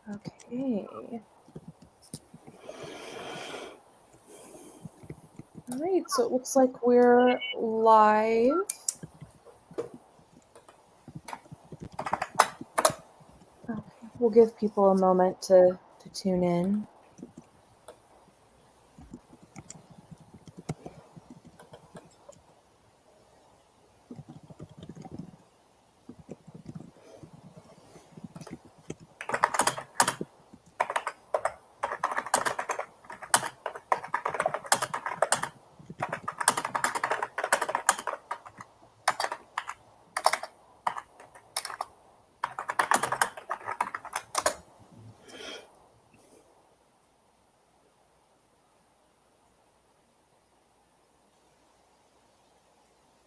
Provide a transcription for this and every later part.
Okay. All right, so it looks like we're live. Okay, we'll give people a moment to tune in.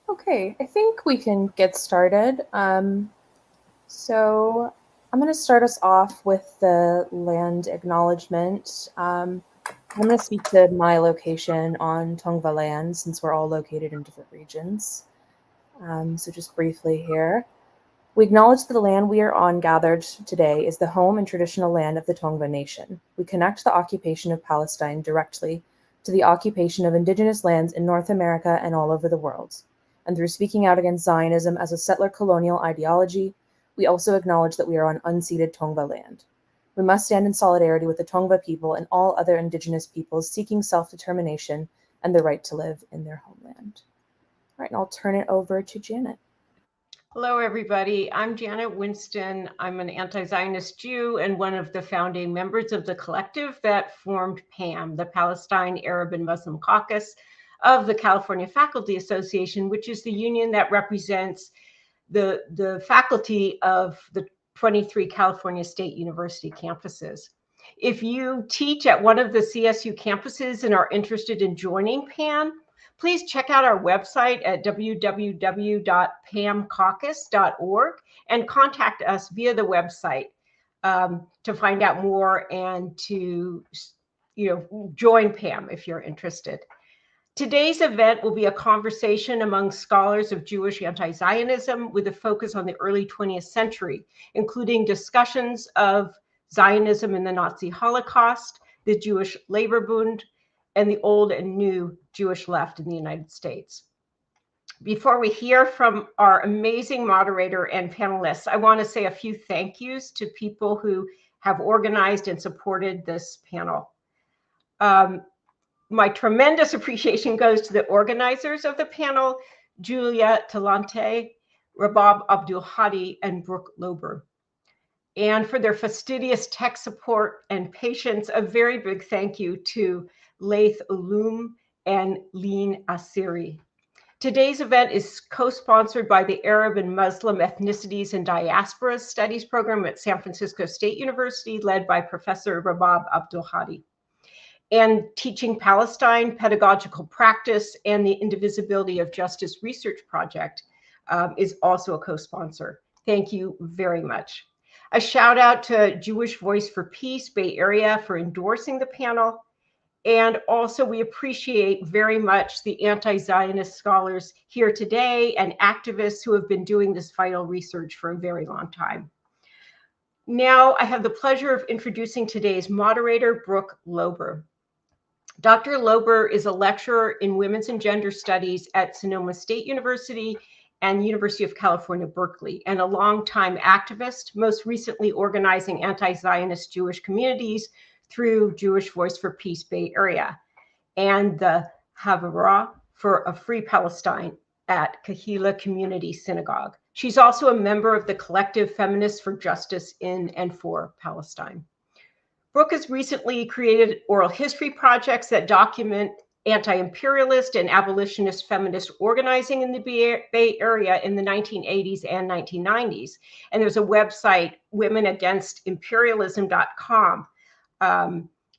Okay, I think we can get started. So I'm going to start us off with the land acknowledgement. I'm going to speak to my location on Tongva land since we're all located in different regions. So just briefly here. We acknowledge that the land we are on gathered today is the home and traditional land of the Tongva Nation. We connect the occupation of Palestine directly to the occupation of indigenous lands in North America and all over the world. And through speaking out against Zionism as a settler colonial ideology, we also acknowledge that we are on unceded Tongva land. We must stand in solidarity with the Tongva people and all other indigenous peoples seeking self-determination and the right to live in their homeland. All right, and I'll turn it over to Janet. Hello, everybody. I'm Janet Winston. I'm an anti-Zionist Jew and one of the founding members of the collective that formed PAM, the Palestine Arab and Muslim Caucus of the California Faculty Association, which is the union that represents the faculty of the 23 California State University campuses. If you teach at one of the CSU campuses and are interested in joining PAM, please check out our website at www.pamcaucus.org and contact us via the website to find out more and to join PAM if you're interested. Today's event will be a conversation among scholars of Jewish anti-Zionism with a focus on the early 20th century, including discussions of Zionism in the Nazi Holocaust, the Jewish Labor Bund, and the old and new Jewish left in the United States. Before we hear from our amazing moderator and panelists, I want to say a few thank yous to people who have organized and supported this panel. My tremendous appreciation goes to the organizers of the panel, Julia Talante, Rabab Abdul Hadi, and Brooke Lober. And for their fastidious tech support and patience, a very big thank you to Laith Ulum and Lean Asiri. Today's event is co-sponsored by the Arab and Muslim Ethnicities and Diasporas Studies program at San Francisco State University, led by Professor Rabab Abdul Hadi. And Teaching Palestine, Pedagogical Practice, and the Indivisibility of Justice Research Project is also a co-sponsor. Thank you very much. A shout out to Jewish Voice for Peace Bay Area for endorsing the panel. And also we appreciate very much the anti-Zionist scholars here today and activists who have been doing this vital research for a very long time. Now I have the pleasure of introducing today's moderator, Brooke Lober. Dr. Lober is a lecturer in women's and gender studies at Sonoma State University and University of California, Berkeley, and a longtime activist, most recently organizing anti-Zionist Jewish communities through Jewish Voice for Peace Bay Area and the hasbara for a Free Palestine at Kahila Community Synagogue. She's also a member of the collective Feminists for Justice in and for Palestine. Brooke has recently created oral history projects that document anti-imperialist and abolitionist feminist organizing in the Bay Area in the 1980s and 1990s. And there's a website, womenagainstimperialism.com,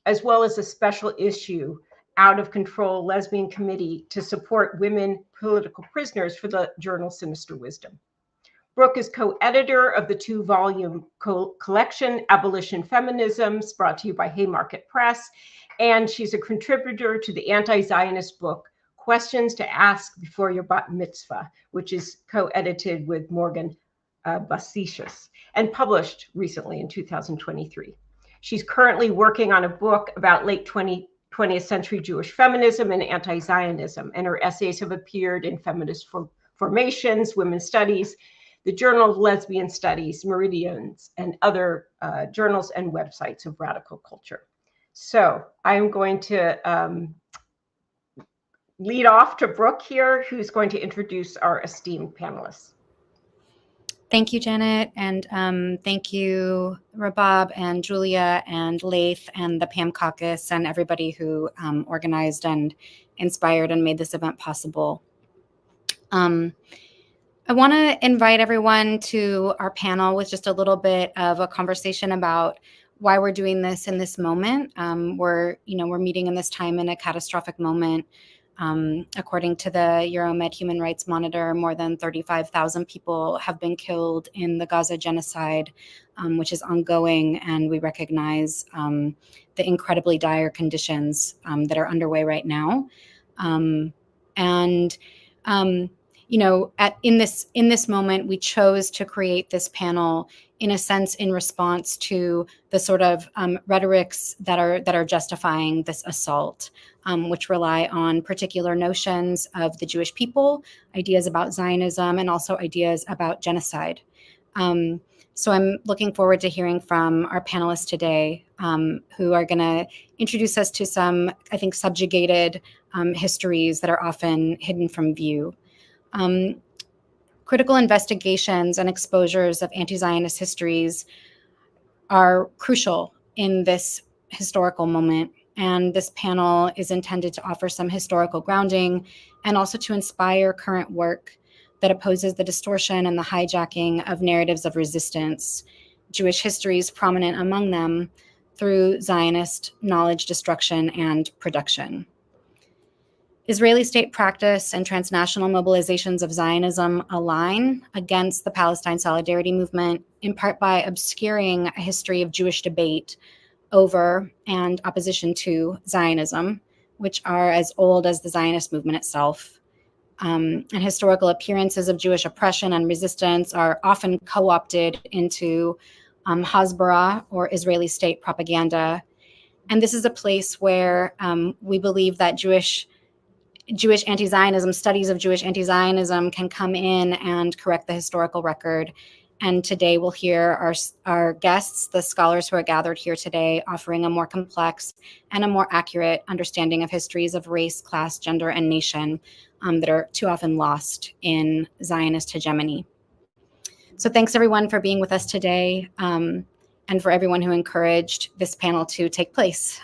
as well as a special issue, Out of Control Lesbian Committee, to support women political prisoners for the journal Sinister Wisdom. Brooke is co-editor of the 2-volume collection, Abolition Feminisms, brought to you by Haymarket Press, and she's a contributor to the anti-Zionist book, Questions to Ask Before Your Bat Mitzvah, which is co-edited with Morgan Balthaser and published recently in 2023. She's currently working on a book about late 20th century Jewish feminism and anti-Zionism, and her essays have appeared in Feminist Formations, Women's Studies, the Journal of Lesbian Studies, Meridians, and other journals and websites of radical culture. So I'm going to lead off to Brooke here, who's going to introduce our esteemed panelists. Thank you, Janet, and thank you, Rabab and Julia and Laith and the PAM Caucus and everybody who organized and inspired and made this event possible. I want to invite everyone to our panel with just a little bit of a conversation about why we're doing this in this moment. We're meeting in this time in a catastrophic moment. According to the Euromed Human Rights Monitor, more than 35,000 people have been killed in the Gaza genocide, which is ongoing, and we recognize the incredibly dire conditions that are underway right now. In this moment, we chose to create this panel in a sense in response to the sort of rhetorics that are justifying this assault, which rely on particular notions of the Jewish people, ideas about Zionism, and also ideas about genocide. So I'm looking forward to hearing from our panelists today, who are going to introduce us to some, I think, subjugated histories that are often hidden from view. Critical investigations and exposures of anti-Zionist histories are crucial in this historical moment. And this panel is intended to offer some historical grounding and also to inspire current work that opposes the distortion and the hijacking of narratives of resistance, Jewish histories prominent among them, through Zionist knowledge destruction and production. Israeli state practice and transnational mobilizations of Zionism align against the Palestine solidarity movement, in part by obscuring a history of Jewish debate over and opposition to Zionism, which are as old as the Zionist movement itself. And historical appearances of Jewish oppression and resistance are often co-opted into hasbara, or Israeli state propaganda. And this is a place where we believe that Jewish anti-Zionism, studies of Jewish anti-Zionism can come in and correct the historical record. And today we'll hear our guests, the scholars who are gathered here today, offering a more complex and a more accurate understanding of histories of race, class, gender, and nation that are too often lost in Zionist hegemony. So thanks everyone for being with us today, and for everyone who encouraged this panel to take place.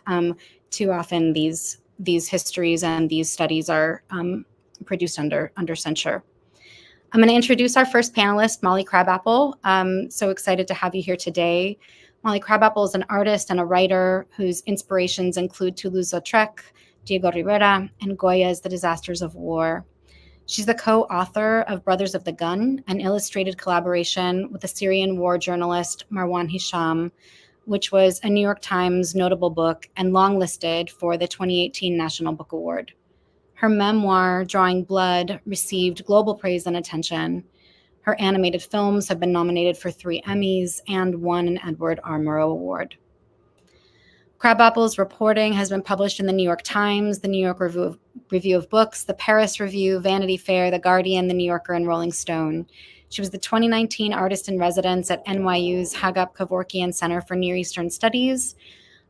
Too often these histories and these studies are produced under censure. I'm going to introduce our first panelist, Molly Crabapple. So excited to have you here today. Molly Crabapple is an artist and a writer whose inspirations include Toulouse-Lautrec, Diego Rivera, and Goya's The Disasters of War. She's the co-author of Brothers of the Gun, an illustrated collaboration with the Syrian war journalist Marwan Hisham, which was a New York Times notable book and longlisted for the 2018 National Book Award. Her memoir, Drawing Blood, received global praise and attention. Her animated films have been nominated for 3 Emmys and won an Edward R. Murrow Award. Crabapple's reporting has been published in the New York Times, the New York Review of Books, the Paris Review, Vanity Fair, The Guardian, The New Yorker, and Rolling Stone. She was the 2019 Artist in Residence at NYU's Hagop Kevorkian Center for Near Eastern Studies,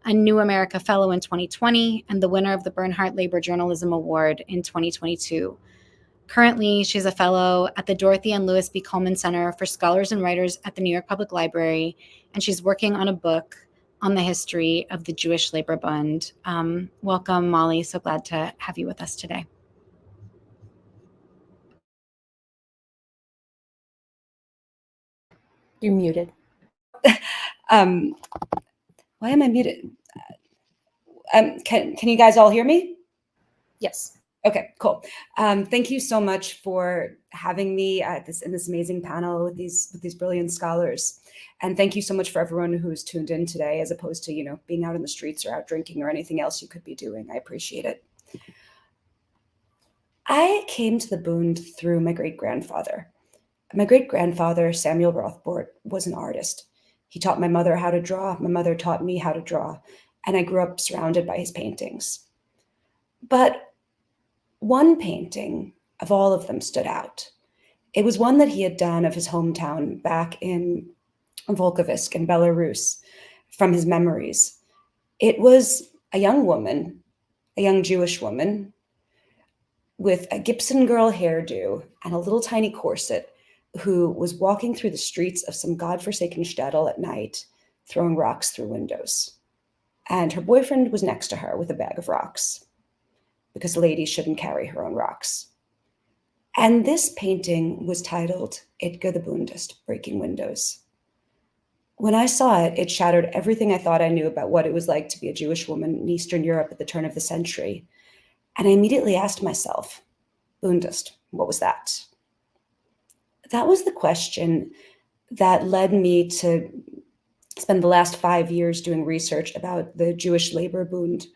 a New America Fellow in 2020, and the winner of the Bernhardt Labor Journalism Award in 2022. Currently, she's a fellow at the Dorothy and Louis B. Coleman Center for Scholars and Writers at the New York Public Library, and she's working on a book on the history of the Jewish Labor Bund. Welcome, Molly. So glad to have you with us today. You're muted. Why am I muted? Can you guys all hear me? Yes. Okay, cool. Thank you so much for having me in this amazing panel with these brilliant scholars. And thank you so much for everyone who's tuned in today, as opposed to, being out in the streets or out drinking or anything else you could be doing. I appreciate it. I came to the Bund through my great-grandfather. My great-grandfather, Samuel Rothbard, was an artist. He taught my mother how to draw. My mother taught me how to draw. And I grew up surrounded by his paintings. But one painting of all of them stood out. It was one that he had done of his hometown back in Volkovisk in Belarus from his memories. It was a young woman, a young Jewish woman, with a Gibson girl hairdo and a little tiny corset, who was walking through the streets of some godforsaken shtetl at night, throwing rocks through windows. And her boyfriend was next to her with a bag of rocks, because ladies shouldn't carry her own rocks. And this painting was titled Idke the Bundist, Breaking Windows. When I saw it, it shattered everything I thought I knew about what it was like to be a Jewish woman in Eastern Europe at the turn of the century. And I immediately asked myself, Bundist, what was that? That was the question that led me to spend the last 5 years doing research about the Jewish Labor Bund,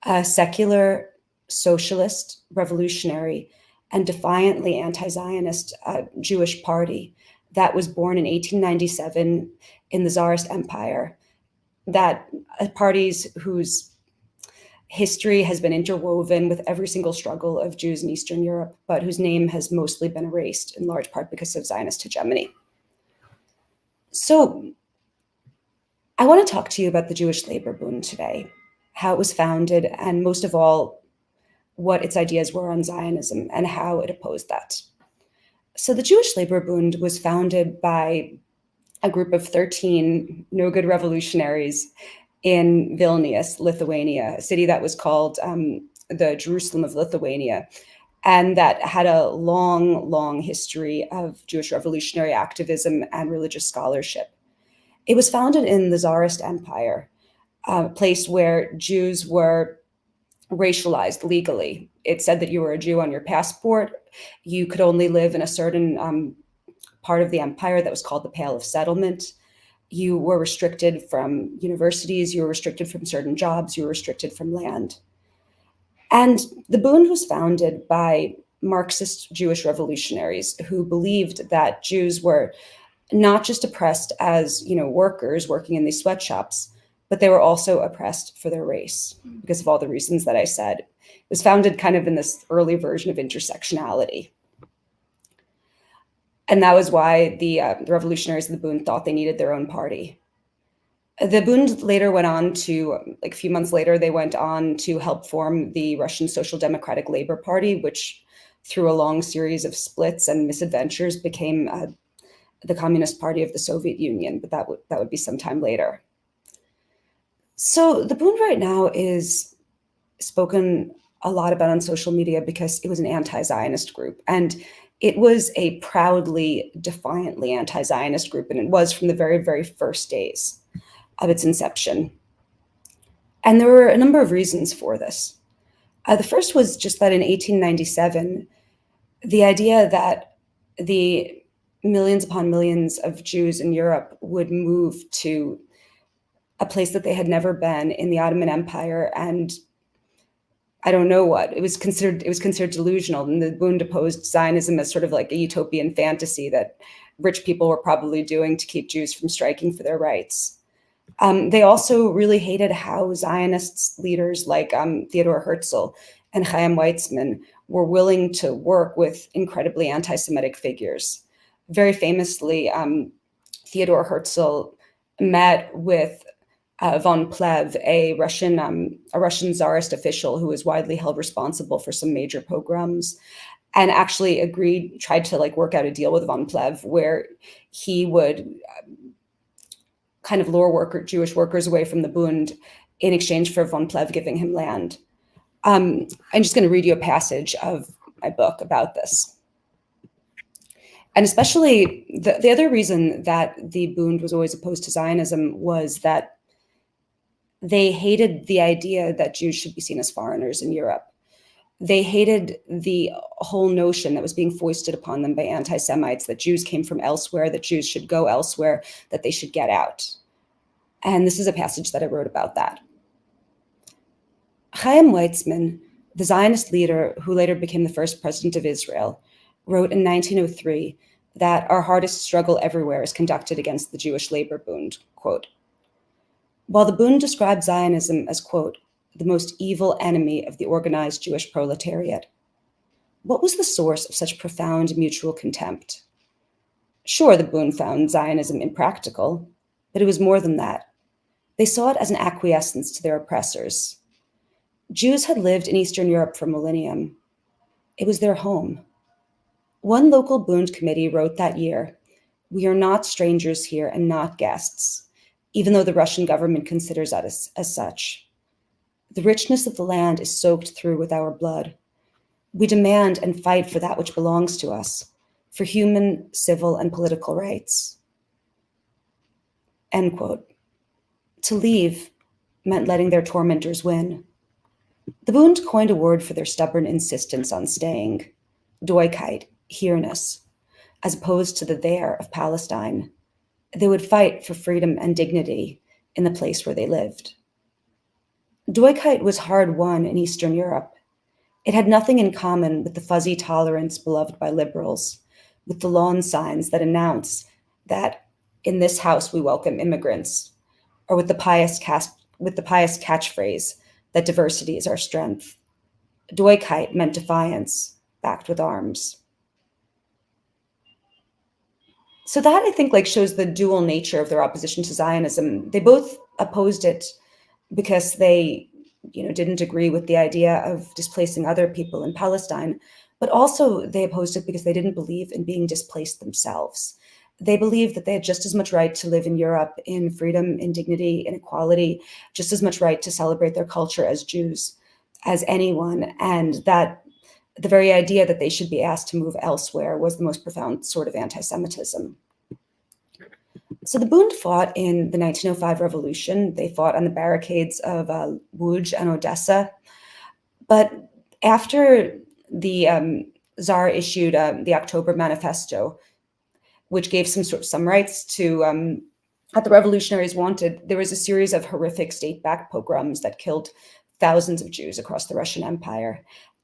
a secular, socialist, revolutionary, and defiantly anti-Zionist Jewish party that was born in 1897 in the Tsarist Empire, that parties whose history has been interwoven with every single struggle of Jews in Eastern Europe, but whose name has mostly been erased in large part because of Zionist hegemony. So I want to talk to you about the Jewish Labor Bund today, how it was founded, and most of all, what its ideas were on Zionism and how it opposed that. So the Jewish Labor Bund was founded by a group of 13 no-good revolutionaries in Vilnius, Lithuania, a city that was called the Jerusalem of Lithuania, and that had a long, long history of Jewish revolutionary activism and religious scholarship. It was founded in the Tsarist Empire, a place where Jews were racialized legally. It said that you were a Jew on your passport. You could only live in a certain part of the empire that was called the Pale of Settlement. You were restricted from universities. You were restricted from certain jobs. You were restricted from land. And the Bund was founded by Marxist Jewish revolutionaries who believed that Jews were not just oppressed as, workers working in these sweatshops, but they were also oppressed for their race because of all the reasons that I said. It was founded kind of in this early version of intersectionality. And that was why the revolutionaries of the Bund thought they needed their own party. The Bund later went on to, a few months later, they went on to help form the Russian Social Democratic Labor Party, which through a long series of splits and misadventures became the Communist Party of the Soviet Union, but that would be some time later. So the Bund right now is spoken a lot about on social media because it was an anti-Zionist group. And it was a proudly, defiantly anti-Zionist group. And it was from the very, very first days of its inception. And there were a number of reasons for this. The first was just that in 1897, the idea that the millions upon millions of Jews in Europe would move to a place that they had never been in the Ottoman Empire, and I don't know what it was considered delusional. And the Bund opposed Zionism as sort of like a utopian fantasy that rich people were probably doing to keep Jews from striking for their rights. They also really hated how Zionist leaders like Theodor Herzl and Chaim Weizmann were willing to work with incredibly anti-Semitic figures. Very famously, Theodor Herzl met with von Plehve, a Russian Tsarist official who was widely held responsible for some major pogroms, and actually tried to work out a deal with von Plehve where he would kind of lure Jewish workers away from the Bund in exchange for von Plehve giving him land. I'm just going to read you a passage of my book about this. And especially the other reason that the Bund was always opposed to Zionism was that they hated the idea that Jews should be seen as foreigners in Europe. They hated the whole notion that was being foisted upon them by anti-Semites, that Jews came from elsewhere, that Jews should go elsewhere, that they should get out. And this is a passage that I wrote about that. Chaim Weizmann, the Zionist leader who later became the first president of Israel, wrote in 1903 that our hardest struggle everywhere is conducted against the Jewish labor Bund, quote. While the Bund described Zionism as, quote, the most evil enemy of the organized Jewish proletariat, what was the source of such profound mutual contempt? Sure, the Bund found Zionism impractical, but it was more than that. They saw it as an acquiescence to their oppressors. Jews had lived in Eastern Europe for a millennium. It was their home. One local Bund committee wrote that year, "We are not strangers here and not guests, even though the Russian government considers us as such. The richness of the land is soaked through with our blood. We demand and fight for that which belongs to us, for human, civil, and political rights." End quote. To leave meant letting their tormentors win. The Bund coined a word for their stubborn insistence on staying, Doigkeit, here-ness, as opposed to the there of Palestine. They would fight for freedom and dignity in the place where they lived. Doigkeit was hard won in Eastern Europe. It had nothing in common with the fuzzy tolerance beloved by liberals, with the lawn signs that announce that in this house we welcome immigrants, or with the pious catchphrase that diversity is our strength. Doigkeit meant defiance, backed with arms. So that, I think, shows the dual nature of their opposition to Zionism. They both opposed it because they, didn't agree with the idea of displacing other people in Palestine, but also they opposed it because they didn't believe in being displaced themselves. They believed that they had just as much right to live in Europe in freedom, in dignity, in equality, just as much right to celebrate their culture as Jews as anyone, and that the very idea that they should be asked to move elsewhere was the most profound sort of anti-Semitism. So the Bund fought in the 1905 revolution. They fought on the barricades of Łódź and Odessa. But after the Tsar issued the October Manifesto, which gave some rights to what the revolutionaries wanted, there was a series of horrific state-backed pogroms that killed thousands of Jews across the Russian Empire.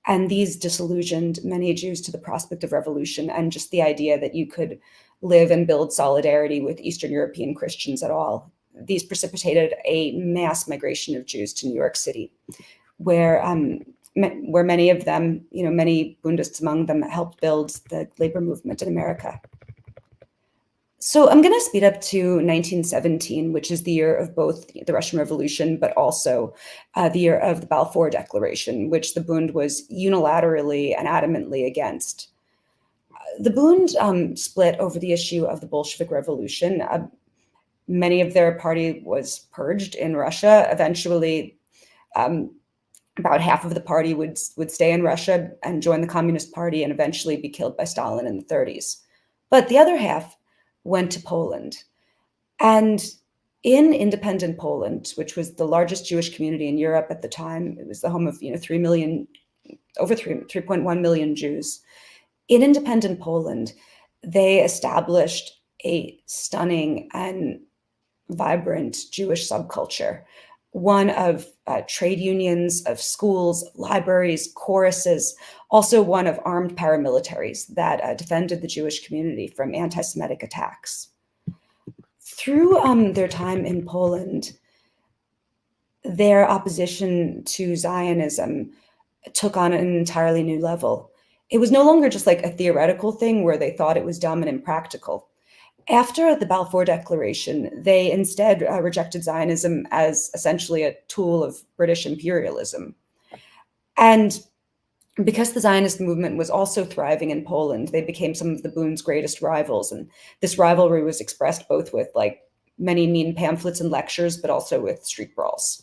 And these disillusioned many Jews to the prospect of revolution and just the idea that you could live and build solidarity with Eastern European Christians at all. These precipitated a mass migration of Jews to New York City, where many of them, many Bundists among them, helped build the labor movement in America. So I'm going to speed up to 1917, which is the year of both the Russian Revolution, but also the year of the Balfour Declaration, which the Bund was unilaterally and adamantly against. The Bund split over the issue of the Bolshevik Revolution. Many of their party was purged in Russia. Eventually, about half of the party would stay in Russia and join the Communist Party and eventually be killed by Stalin in the 30s. But the other half went to Poland. And in independent Poland, which was the largest Jewish community in Europe at the time, it was the home of 3.1 million Jews. In independent Poland, they established a stunning and vibrant Jewish subculture, one of trade unions, of schools, libraries, choruses, also one of armed paramilitaries that defended the Jewish community from anti-Semitic attacks. Through their time in Poland, their opposition to Zionism took on an entirely new level. It was no longer just a theoretical thing where they thought it was dumb and impractical. After the Balfour Declaration, they instead rejected Zionism as essentially a tool of British imperialism. And because the Zionist movement was also thriving in Poland, they became some of the Bund's greatest rivals. And this rivalry was expressed both with many mean pamphlets and lectures, but also with street brawls.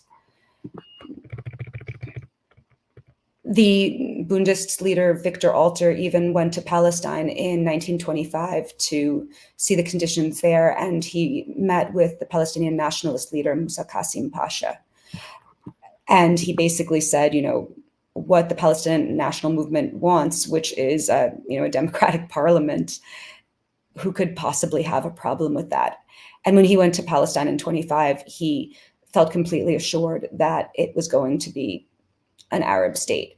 The Bundists leader Victor Alter even went to Palestine in 1925 to see the conditions there, and he met with the Palestinian nationalist leader Musa Qasim Pasha. And he basically said, what the Palestinian national movement wants, which is a democratic parliament. Who could possibly have a problem with that? And when he went to Palestine in 25, he felt completely assured that it was going to be an Arab state.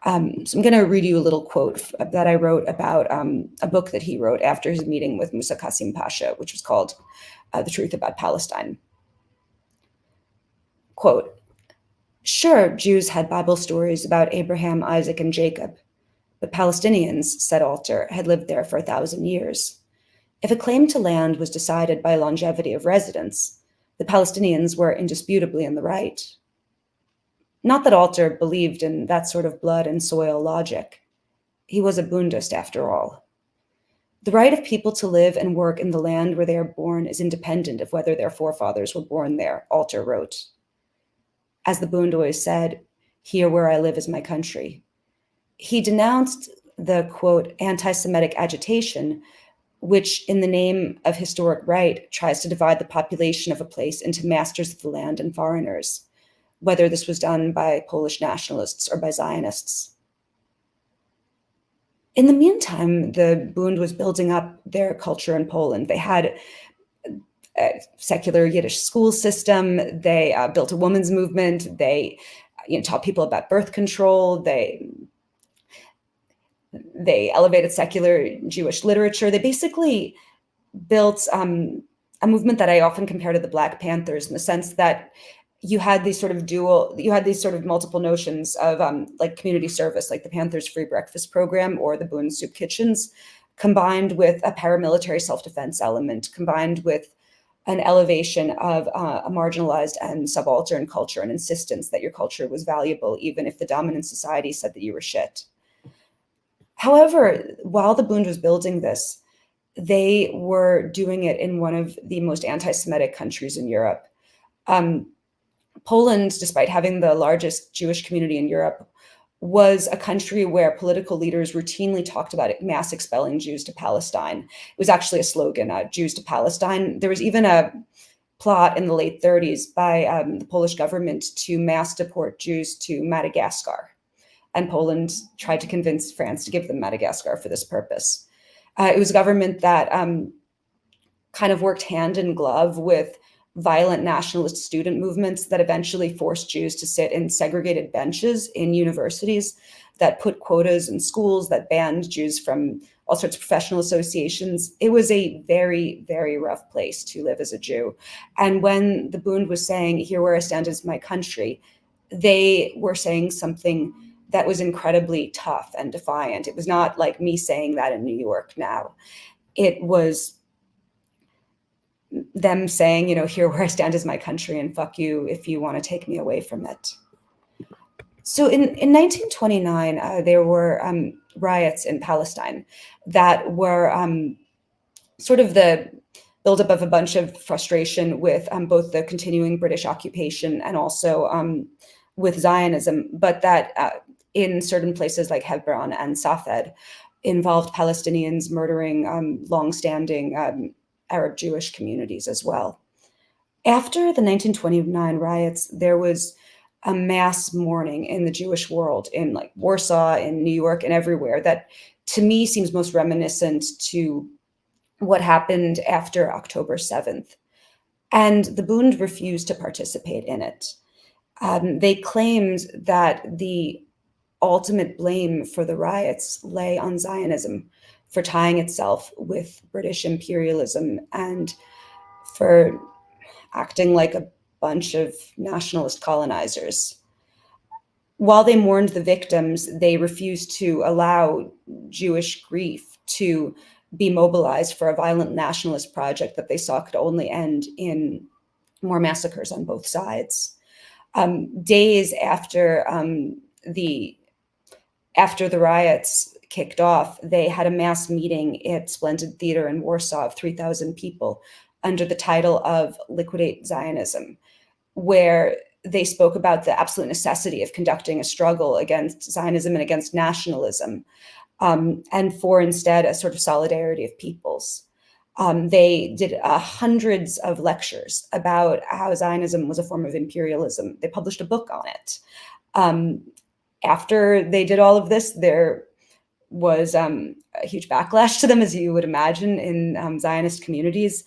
So I'm going to read you a little quote that I wrote about a book that he wrote after his meeting with Musa Qasim Pasha, which was called The Truth About Palestine. Quote, "Sure, Jews had Bible stories about Abraham, Isaac, and Jacob, but Palestinians, said Alter, had lived there for 1,000 years. If a claim to land was decided by longevity of residence, the Palestinians were indisputably in the right." Not that Alter believed in that sort of blood and soil logic. He was a Bundist after all. The right of people to live and work in the land where they are born is independent of whether their forefathers were born there, Alter wrote. As the Bund always said, "Here where I live is my country." He denounced the, quote, anti-Semitic agitation, which in the name of historic right tries to divide the population of a place into masters of the land and foreigners, whether this was done by Polish nationalists or by Zionists. In the meantime, the Bund was building up their culture in Poland. They had a secular Yiddish school system. They built a women's movement. They taught people about birth control. They elevated secular Jewish literature. They basically built a movement that I often compare to the Black Panthers, in the sense that you had these sort of multiple notions of like community service, like the Panthers' free breakfast program or the Bund soup kitchens, combined with a paramilitary self-defense element, combined with an elevation of a marginalized and subaltern culture, and insistence that your culture was valuable, even if the dominant society said that you were shit. However, while the Bund was building this, they were doing it in one of the most anti-Semitic countries in Europe. Poland, despite having the largest Jewish community in Europe, was a country where political leaders routinely talked about mass expelling Jews to Palestine. It was actually a slogan, Jews to Palestine. There was even a plot in the late 30s by the Polish government to mass deport Jews to Madagascar. And Poland tried to convince France to give them Madagascar for this purpose. It was a government that kind of worked hand in glove with violent nationalist student movements that eventually forced Jews to sit in segregated benches in universities, that put quotas in schools, that banned Jews from all sorts of professional associations. It was a very, very rough place to live as a Jew. And when the Bund was saying, "Here where I stand is my country," they were saying something that was incredibly tough and defiant. It was not like me saying that in New York now. It was them saying, "Here where I stand is my country, and fuck you if you want to take me away from it." So in 1929, there were riots in Palestine that were sort of the buildup of a bunch of frustration with both the continuing British occupation and also with Zionism, but that in certain places like Hebron and Safed involved Palestinians murdering longstanding Arab Jewish communities as well. After the 1929 riots, there was a mass mourning in the Jewish world, in like Warsaw, in New York, and everywhere, that to me seems most reminiscent to what happened after October 7th. And the Bund refused to participate in it. They claimed that the ultimate blame for the riots lay on Zionism, for tying itself with British imperialism and for acting like a bunch of nationalist colonizers. While they mourned the victims, they refused to allow Jewish grief to be mobilized for a violent nationalist project that they saw could only end in more massacres on both sides. Days after the riots kicked off, they had a mass meeting at Splendid Theater in Warsaw of 3,000 people under the title of Liquidate Zionism, where they spoke about the absolute necessity of conducting a struggle against Zionism and against nationalism, and for instead a sort of solidarity of peoples. They did hundreds of lectures about how Zionism was a form of imperialism. They published a book on it. After they did all of this, there was a huge backlash to them, as you would imagine, in Zionist communities.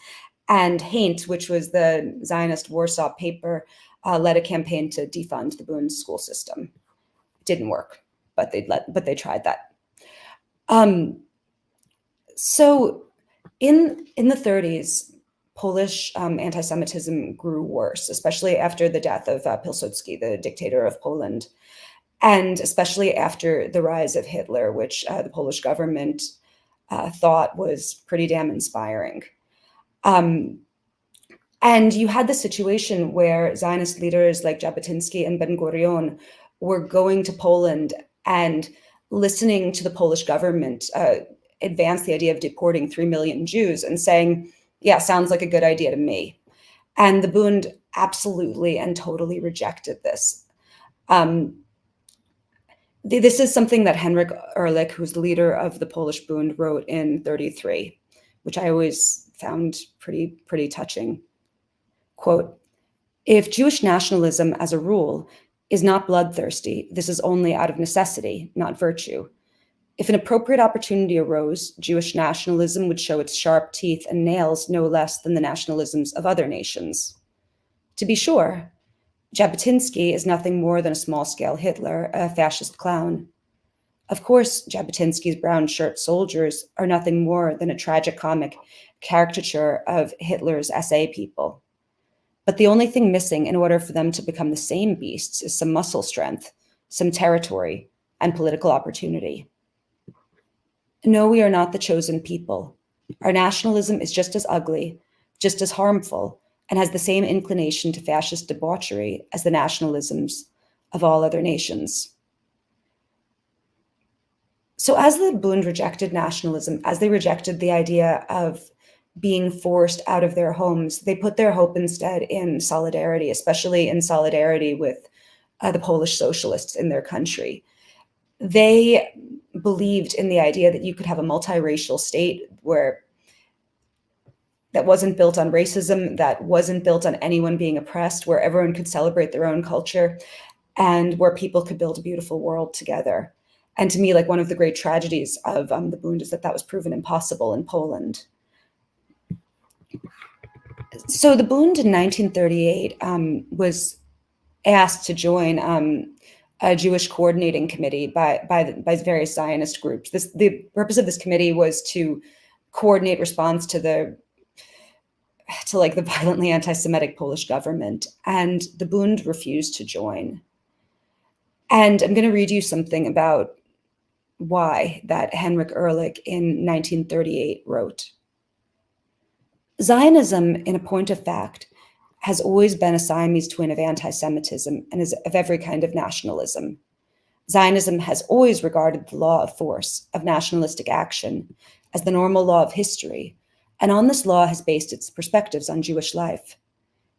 And Haint, which was the Zionist Warsaw paper, led a campaign to defund the Bund school system. It didn't work. but they tried that. So in the 30s, Polish anti-Semitism grew worse, especially after the death of Pilsudski, the dictator of Poland, and especially after the rise of Hitler, which the Polish government thought was pretty damn inspiring. And you had the situation where Zionist leaders like Jabotinsky and Ben-Gurion were going to Poland and listening to the Polish government advance the idea of deporting 3 million Jews and saying, yeah, sounds like a good idea to me. And the Bund absolutely and totally rejected this. This is something that Henryk Ehrlich, who's the leader of the Polish Bund, wrote in 1933, which I always found pretty touching. Quote, "If Jewish nationalism as a rule is not bloodthirsty, this is only out of necessity, not virtue. If an appropriate opportunity arose, Jewish nationalism would show its sharp teeth and nails no less than the nationalisms of other nations. To be sure, Jabotinsky is nothing more than a small-scale Hitler, a fascist clown. Of course, Jabotinsky's brown shirt soldiers are nothing more than a tragicomic caricature of Hitler's SA people. But the only thing missing in order for them to become the same beasts is some muscle strength, some territory, and political opportunity. No, we are not the chosen people. Our nationalism is just as ugly, just as harmful, and has the same inclination to fascist debauchery as the nationalisms of all other nations." So as the Bund rejected nationalism, as they rejected the idea of being forced out of their homes, they put their hope instead in solidarity, especially in solidarity with the Polish socialists in their country. They believed in the idea that you could have a multiracial state that wasn't built on racism, that wasn't built on anyone being oppressed, where everyone could celebrate their own culture, and where people could build a beautiful world together. And to me, like, one of the great tragedies of the Bund is that was proven impossible in Poland. So the Bund in 1938 was asked to join a Jewish coordinating committee by various Zionist groups. The purpose of this committee was to coordinate response to the violently anti-Semitic Polish government, and the Bund refused to join. And I'm going to read you something about why that Henryk Ehrlich in 1938 wrote. "Zionism, in a point of fact, has always been a Siamese twin of anti-Semitism and is of every kind of nationalism. Zionism has always regarded the law of force, of nationalistic action, as the normal law of history, and on this law has based its perspectives on Jewish life.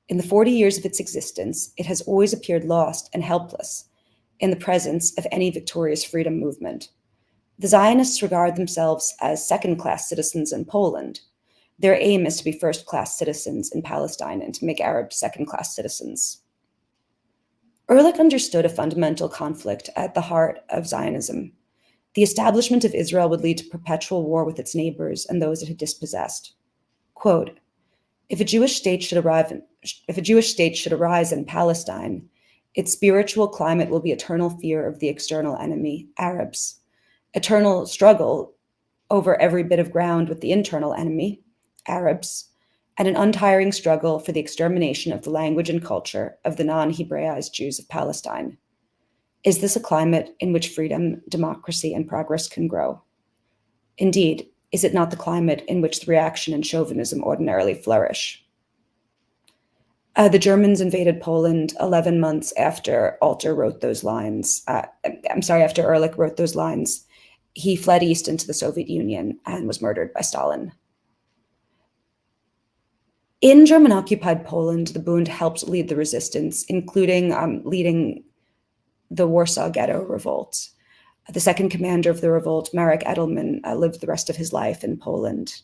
In the 40 years of its existence, it has always appeared lost and helpless in the presence of any victorious freedom movement. The Zionists regard themselves as second-class citizens in Poland. Their aim is to be first-class citizens in Palestine and to make Arabs second-class citizens." Ehrlich understood a fundamental conflict at the heart of Zionism. The establishment of Israel would lead to perpetual war with its neighbors and those it had dispossessed. Quote, if a Jewish state should arise in Palestine, its spiritual climate will be eternal fear of the external enemy, Arabs, eternal struggle over every bit of ground with the internal enemy, Arabs, and an untiring struggle for the extermination of the language and culture of the non-Hebraized Jews of Palestine. Is this a climate in which freedom, democracy, and progress can grow? Indeed, is it not the climate in which the reaction and chauvinism ordinarily flourish? The Germans invaded Poland 11 months after after Ehrlich wrote those lines. He fled east into the Soviet Union and was murdered by Stalin. In German-occupied Poland, the Bund helped lead the resistance, including leading the Warsaw Ghetto Revolt. The second commander of the revolt, Marek Edelman, lived the rest of his life in Poland.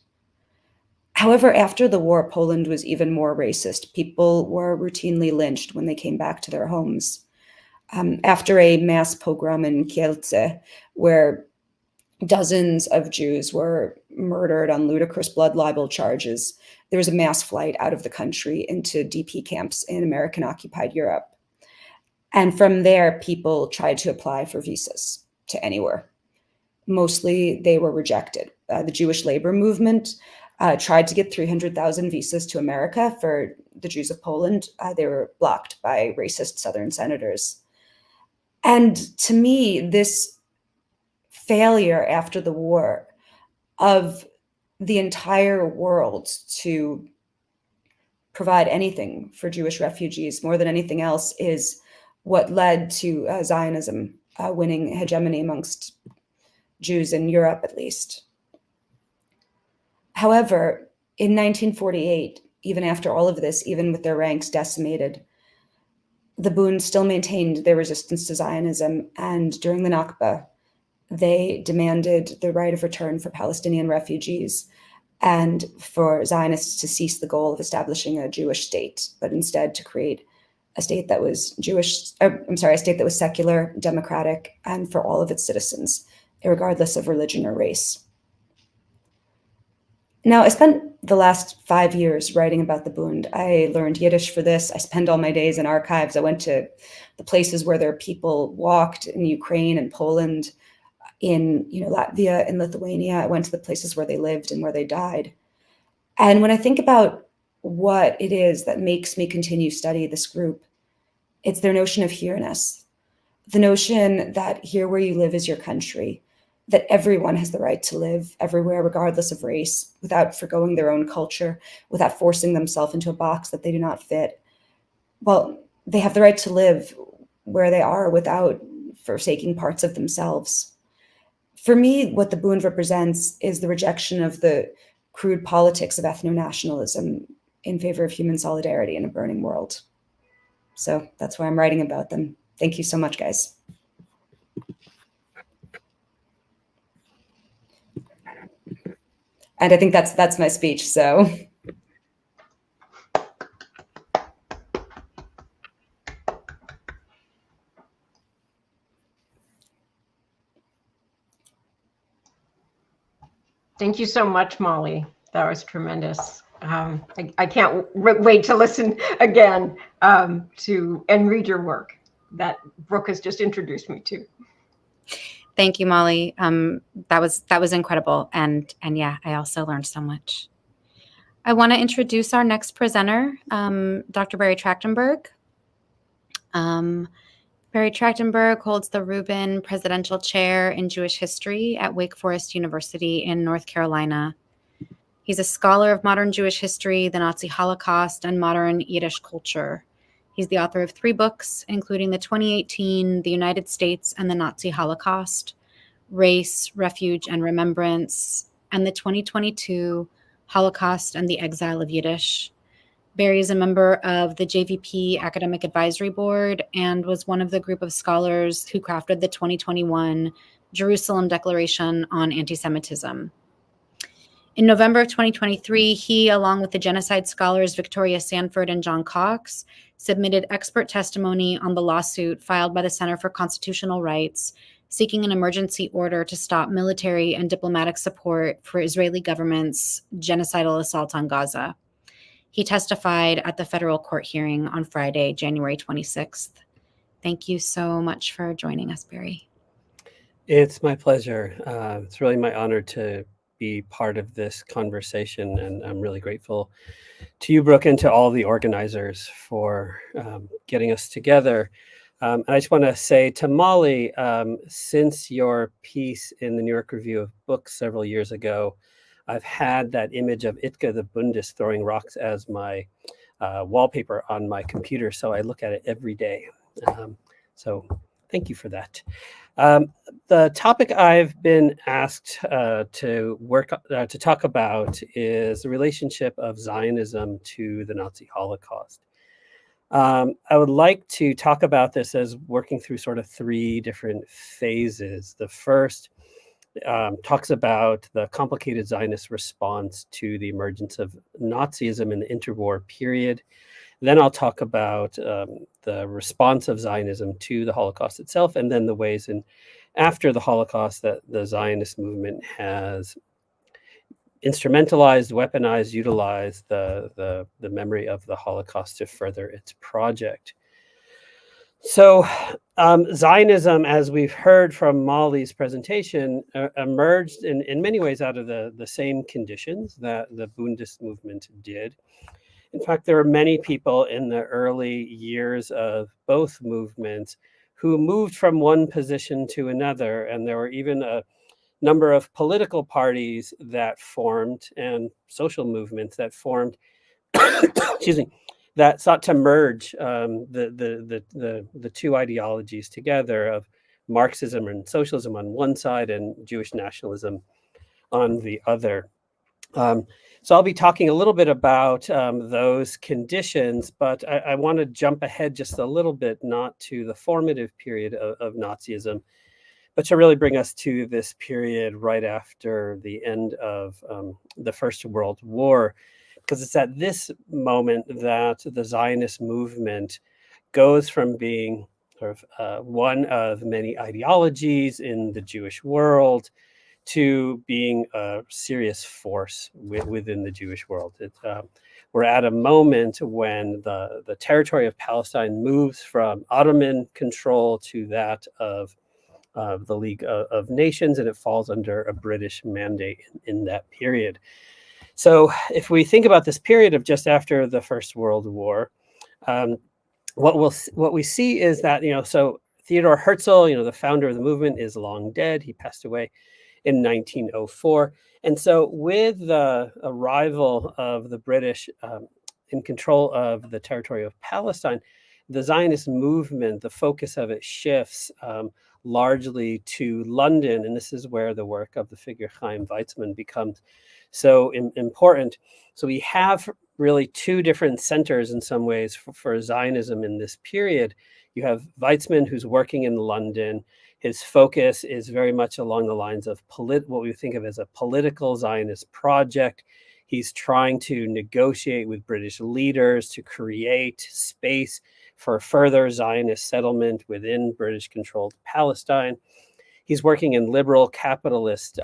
However, after the war, Poland was even more racist. People were routinely lynched when they came back to their homes. After a mass pogrom in Kielce, where dozens of Jews were murdered on ludicrous blood libel charges, there was a mass flight out of the country into DP camps in American-occupied Europe. And from there, people tried to apply for visas. to anywhere. Mostly they were rejected. The Jewish labor movement tried to get 300,000 visas to America for the Jews of Poland. They were blocked by racist Southern senators. And to me, this failure after the war of the entire world to provide anything for Jewish refugees, more than anything else, is what led to Zionism winning hegemony amongst Jews in Europe, at least. However, in 1948, even after all of this, even with their ranks decimated, the Bund still maintained their resistance to Zionism, and during the Nakba, they demanded the right of return for Palestinian refugees and for Zionists to cease the goal of establishing a Jewish state, but instead to create a state that was a state that was secular, democratic, and for all of its citizens, regardless of religion or race. Now, I spent the last 5 years writing about the Bund. I learned Yiddish for this. I spend all my days in archives. I went to the places where their people walked in Ukraine and Poland, in Latvia and Lithuania. I went to the places where they lived and where they died. And when I think about what it is that makes me continue study this group, it's their notion of here-ness, the notion that here where you live is your country, that everyone has the right to live everywhere, regardless of race, without forgoing their own culture, without forcing themselves into a box that they do not fit. Well, they have the right to live where they are without forsaking parts of themselves. For me, what the Bund represents is the rejection of the crude politics of ethno-nationalism in favor of human solidarity in a burning world. So that's why I'm writing about them. Thank you so much, guys. And I think that's my speech, so. Thank you so much, Molly. That was tremendous. I can't wait to listen again to and read your work that Brooke has just introduced me to. Thank you, Molly. That was incredible, and yeah, I also learned so much. I want to introduce our next presenter, Dr. Barry Trachtenberg. Barry Trachtenberg holds the Rubin Presidential Chair in Jewish History at Wake Forest University in North Carolina. He's a scholar of modern Jewish history, the Nazi Holocaust, and modern Yiddish culture. He's the author of 3 books, including the 2018 The United States and the Nazi Holocaust, Race, Refuge, and Remembrance, and the 2022 Holocaust and the Exile of Yiddish. Barry is a member of the JVP Academic Advisory Board and was one of the group of scholars who crafted the 2021 Jerusalem Declaration on Anti-Semitism. In November of 2023, he, along with the genocide scholars Victoria Sanford and John Cox, submitted expert testimony on the lawsuit filed by the Center for Constitutional Rights, seeking an emergency order to stop military and diplomatic support for Israeli government's genocidal assault on Gaza. He testified at the federal court hearing on Friday, January 26th. Thank you so much for joining us, Barry. It's my pleasure. It's really my honor to be part of this conversation, and I'm really grateful to you, Brooke, and to all the organizers for getting us together. And I just want to say to Molly, since your piece in the New York Review of Books several years ago, I've had that image of Itka the Bundist throwing rocks as my wallpaper on my computer, so I look at it every day. So thank you for that. The topic I've been asked to talk about is the relationship of Zionism to the Nazi Holocaust. I would like to talk about this as working through sort of 3 different phases. The first talks about the complicated Zionist response to the emergence of Nazism in the interwar period. Then I'll talk about the response of Zionism to the Holocaust itself, and then the ways after the Holocaust that the Zionist movement has instrumentalized, weaponized, utilized the memory of the Holocaust to further its project. So Zionism, as we've heard from Molly's presentation, emerged in many ways out of the same conditions that the Bundist movement did. In fact, there were many people in the early years of both movements who moved from one position to another, and there were even a number of political parties that formed and social movements that formed, excuse me, that sought to merge the two ideologies together of Marxism and socialism on one side and Jewish nationalism on the other. So I'll be talking a little bit about those conditions, but I want to jump ahead just a little bit, not to the formative period of Nazism, but to really bring us to this period right after the end of the First World War, because it's at this moment that the Zionist movement goes from being sort of one of many ideologies in the Jewish world to being a serious force within the Jewish world. We're at a moment when the territory of Palestine moves from Ottoman control to that of the League of Nations, and it falls under a British mandate in that period. So if we think about this period of just after the First World War, what we see is that, so Theodor Herzl, the founder of the movement, is long dead. He passed away in 1904. And so with the arrival of the British in control of the territory of Palestine, the Zionist movement, the focus of it shifts largely to London. And this is where the work of the figure Chaim Weizmann becomes so important. So we have really two different centers in some ways for Zionism in this period. You have Weizmann, who's working in London. His focus is very much along the lines of what we think of as a political Zionist project. He's trying to negotiate with British leaders to create space for further Zionist settlement within British-controlled Palestine. He's working in liberal capitalist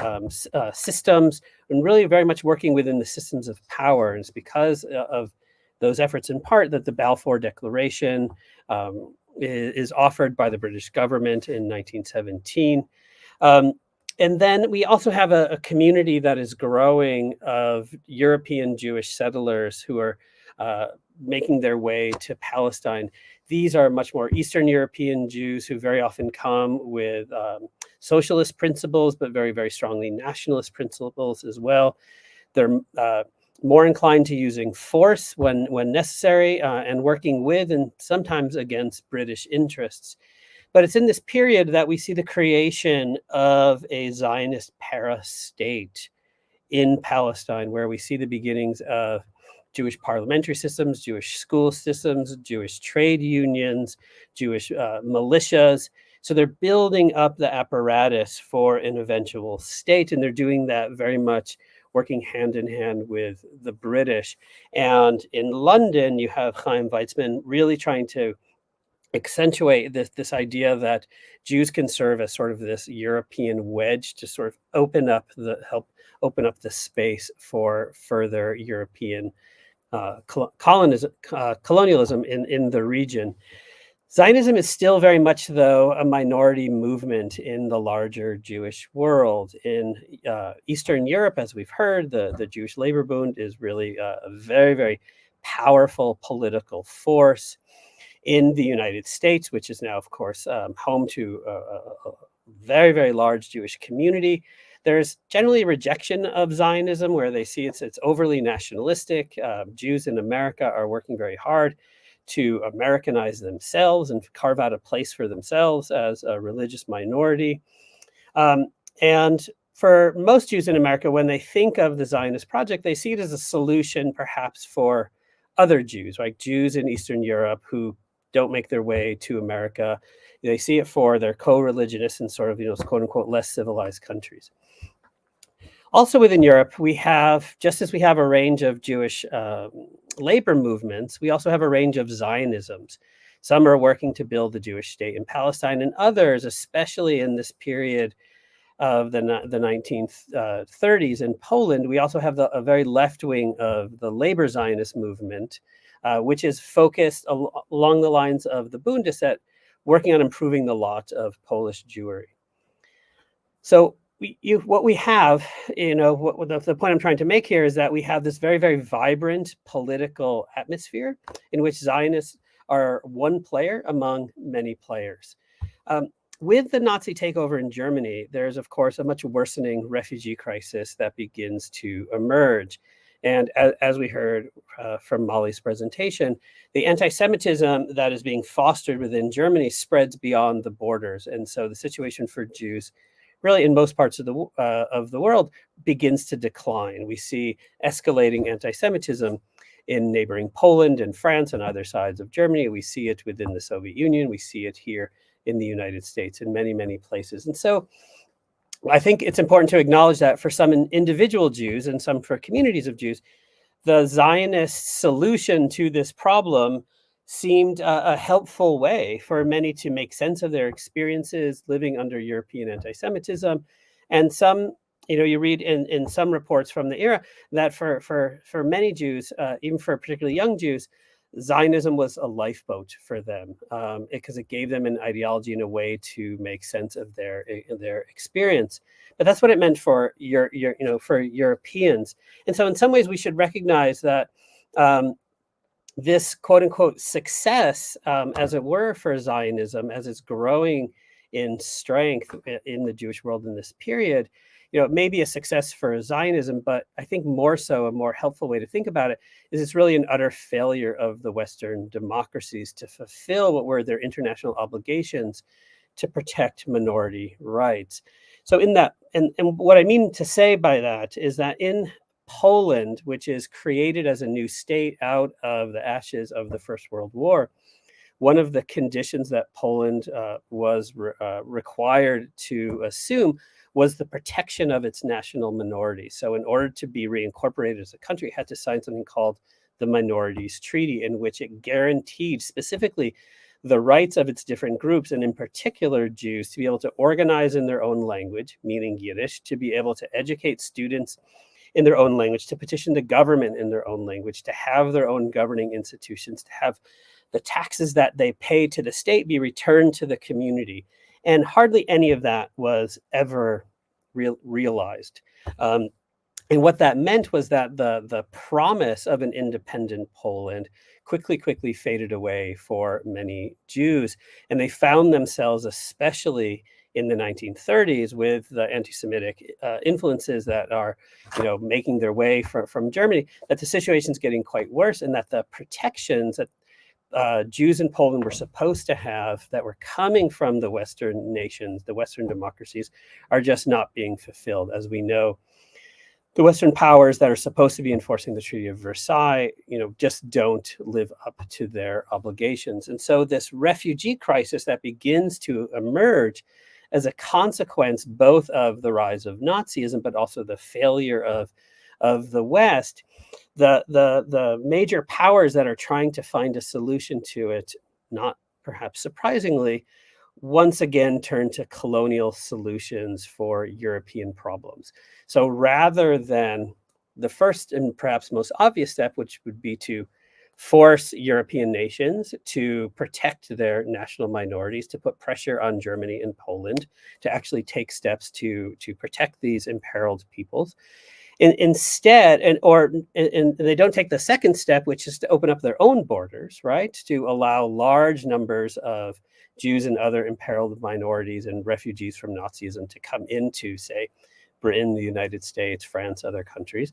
systems and really very much working within the systems of power. And it's because of those efforts in part that the Balfour Declaration is offered by the British government in 1917. And then we also have a community that is growing of European Jewish settlers who are making their way to Palestine. These are much more Eastern European Jews who very often come with socialist principles, but very, very strongly nationalist principles as well. They're more inclined to using force when necessary and working with and sometimes against British interests. But it's in this period that we see the creation of a Zionist para-state in Palestine, where we see the beginnings of Jewish parliamentary systems, Jewish school systems, Jewish trade unions, Jewish militias. So they're building up the apparatus for an eventual state, and they're doing that very much working hand in hand with the British. And in London, you have Chaim Weizmann really trying to accentuate this idea that Jews can serve as sort of this European wedge to sort of help open up the space for further European colonialism in the region. Zionism is still very much, though, a minority movement in the larger Jewish world. In Eastern Europe, as we've heard, the Jewish Labor Bund is really a very, very powerful political force. In the United States, which is now, of course, home to a very, very large Jewish community, there's generally a rejection of Zionism, where they see it's overly nationalistic. Jews in America are working very hard to Americanize themselves and carve out a place for themselves as a religious minority. And for most Jews in America, when they think of the Zionist project, they see it as a solution perhaps for other Jews, like Jews in Eastern Europe who don't make their way to America. They see it for their co-religionists in sort of, quote unquote, less civilized countries. Also within Europe, we have, just as we have a range of Jewish labor movements, we also have a range of Zionisms. Some are working to build the Jewish state in Palestine, and others, especially in this period of the 1930s in Poland, we also have a very left wing of the labor Zionist movement, which is focused along the lines of the Bundes at working on improving the lot of Polish Jewry. So what we have, the point I'm trying to make here is that we have this very, very vibrant political atmosphere in which Zionists are one player among many players. With the Nazi takeover in Germany, there's, of course, a much worsening refugee crisis that begins to emerge. And as we heard from Molly's presentation, the anti-Semitism that is being fostered within Germany spreads beyond the borders. And so the situation for Jews really in most parts of the world begins to decline. We see escalating anti-Semitism in neighboring Poland and France and other sides of Germany. We see it within the Soviet Union. We see it here in the United States in many, many places. And so I think it's important to acknowledge that for some individual Jews and some for communities of Jews, the Zionist solution to this problem seemed a helpful way for many to make sense of their experiences living under European anti-Semitism. And some, you read in some reports from the era that for many Jews, even for particularly young Jews, Zionism was a lifeboat for them because it gave them an ideology and a way to make sense of their experience. But that's what it meant for for Europeans. And so in some ways we should recognize that this quote unquote success, as it were, for Zionism, as it's growing in strength in the Jewish world in this period, it may be a success for Zionism, but I think more so a more helpful way to think about it is it's really an utter failure of the Western democracies to fulfill what were their international obligations to protect minority rights. So in that, and what I mean to say by that is that in Poland, which is created as a new state out of the ashes of the First World War, one of the conditions that Poland was required to assume was the protection of its national minorities. So in order to be reincorporated as a country, it had to sign something called the Minorities Treaty, in which it guaranteed specifically the rights of its different groups, and in particular Jews, to be able to organize in their own language, meaning Yiddish, to be able to educate students in their own language, to petition the government in their own language, to have their own governing institutions, to have the taxes that they pay to the state be returned to the community. And hardly any of that was ever realized. And what that meant was that the promise of an independent Poland quickly faded away for many Jews. And they found themselves, especially in the 1930s, with the anti-Semitic influences that are, making their way from Germany, that the situation's getting quite worse, and that the protections that Jews in Poland were supposed to have that were coming from the Western nations, the Western democracies, are just not being fulfilled. As we know, the Western powers that are supposed to be enforcing the Treaty of Versailles, just don't live up to their obligations. And so this refugee crisis that begins to emerge as a consequence both of the rise of Nazism, but also the failure of the West, the major powers that are trying to find a solution to it, not perhaps surprisingly, once again turn to colonial solutions for European problems. So rather than the first and perhaps most obvious step, which would be to force European nations to protect their national minorities, to put pressure on Germany and Poland to actually take steps to protect these imperiled peoples, instead, and they don't take the second step, which is to open up their own borders, right? To allow large numbers of Jews and other imperiled minorities and refugees from Nazism to come into, say, Britain, the United States, France, other countries.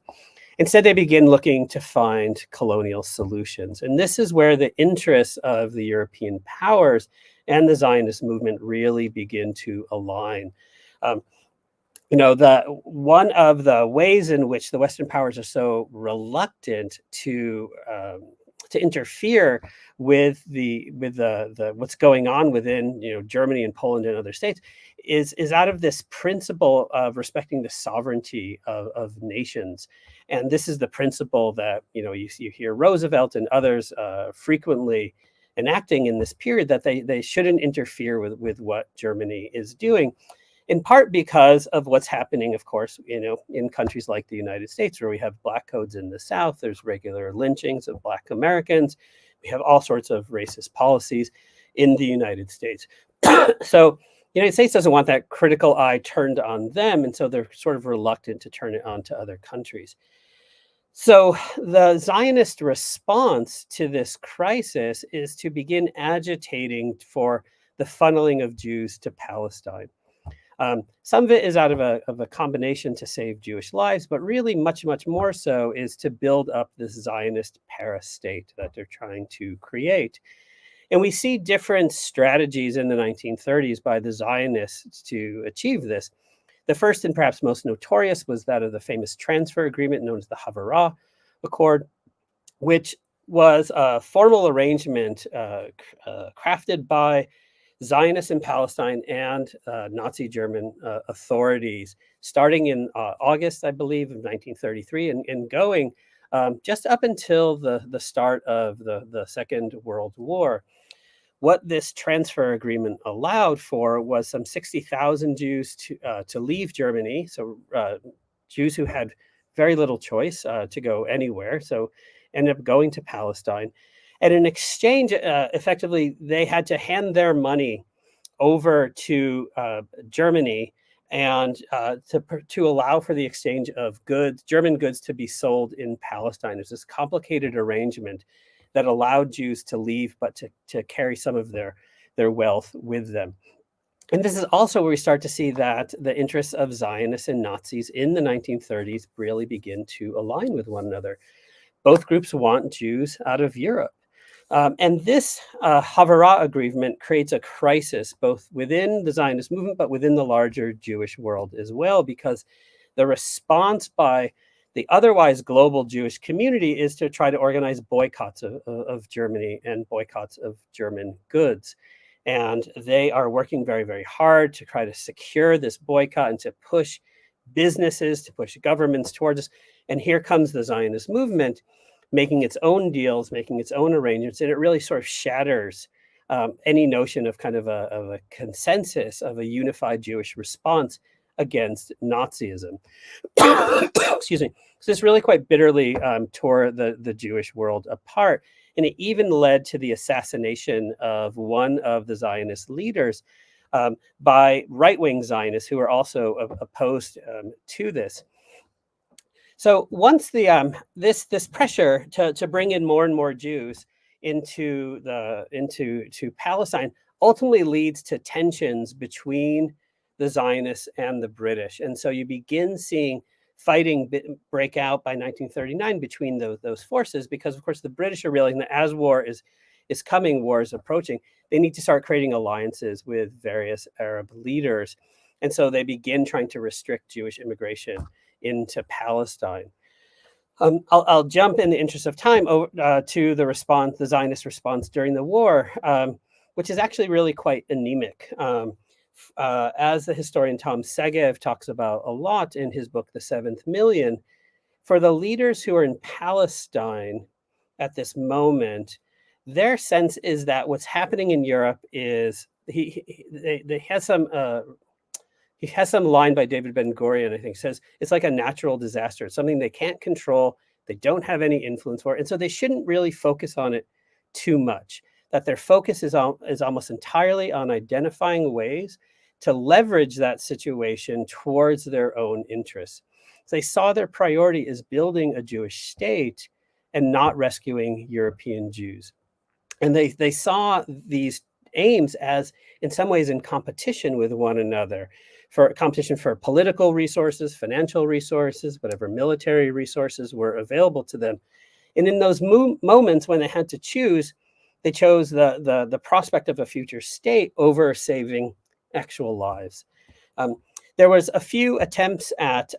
Instead, they begin looking to find colonial solutions. And this is where the interests of the European powers and the Zionist movement really begin to align. One of the ways in which the Western powers are so reluctant to interfere with the what's going on within Germany and Poland and other states is out of this principle of respecting the sovereignty of nations. And this is the principle that you hear Roosevelt and others frequently enacting in this period, that they shouldn't interfere with what Germany is doing. In part because of what's happening, of course, in countries like the United States, where we have black codes in the South. There's regular lynchings of Black Americans. We have all sorts of racist policies. in the United States. So the United States doesn't want that critical eye turned on them, and so they're sort of reluctant to turn it on to other countries. So the Zionist response to this crisis is to begin agitating for the funneling of Jews to Palestine. Some of it is out of a combination to save Jewish lives, but really much more so is to build up this Zionist para-state that they're trying to create. And we see different strategies in the 1930s by the Zionists to achieve this. The first and perhaps most notorious was that of the famous transfer agreement known as the Hasbara Accord, which was a formal arrangement crafted by Zionists in Palestine and Nazi German authorities, starting in August, I believe, of 1933, and going just up until the start of the Second World War. What this transfer agreement allowed for was some 60,000 Jews to leave Germany, so Jews who had very little choice to go anywhere, so ended up going to Palestine. And in exchange, effectively, they had to hand their money over to Germany and to allow for the exchange of goods, German goods, to be sold in Palestine. There's this complicated arrangement that allowed Jews to leave, but to carry some of their wealth with them. And this is also where we start to see that the interests of Zionists and Nazis in the 1930s really begin to align with one another. Both groups want Jews out of Europe. And this Hasbara agreement creates a crisis both within the Zionist movement, but within the larger Jewish world as well, because the response by the otherwise global Jewish community is to try to organize boycotts of Germany and boycotts of German goods. And they are working very hard to try to secure this boycott and to push businesses, to push governments towards us. And here comes the Zionist movement, making its own deals, making its own arrangements, and it really sort of shatters any notion of kind of a consensus of a unified Jewish response against Nazism. Excuse me. So this really quite bitterly tore the Jewish world apart, and it even led to the assassination of one of the Zionist leaders by right-wing Zionists who are also opposed to this. So once the this pressure to bring in more and more Jews into Palestine ultimately leads to tensions between the Zionists and the British, and so you begin seeing fighting break out by 1939 between those forces, because of course the British are realizing that as war is coming, war is approaching, they need to start creating alliances with various Arab leaders, and so they begin trying to restrict Jewish immigration into Palestine. I'll jump in the interest of time to the response, the Zionist response during the war, which is actually really quite anemic. As the historian Tom Segev talks about a lot in his book, The Seventh Million, for the leaders who are in Palestine at this moment, their sense is that what's happening in Europe is he has some line by David Ben-Gurion, I think, says it's like a natural disaster. It's something they can't control, they don't have any influence for, and so they shouldn't really focus on it too much. That their focus is almost entirely on identifying ways to leverage that situation towards their own interests. So they saw their priority as building a Jewish state and not rescuing European Jews. And they saw these aims as, in some ways, in competition with one another, for competition for political resources, financial resources, whatever military resources were available to them. And in those moments when they had to choose, they chose the prospect of a future state over saving actual lives. There was a few attempts at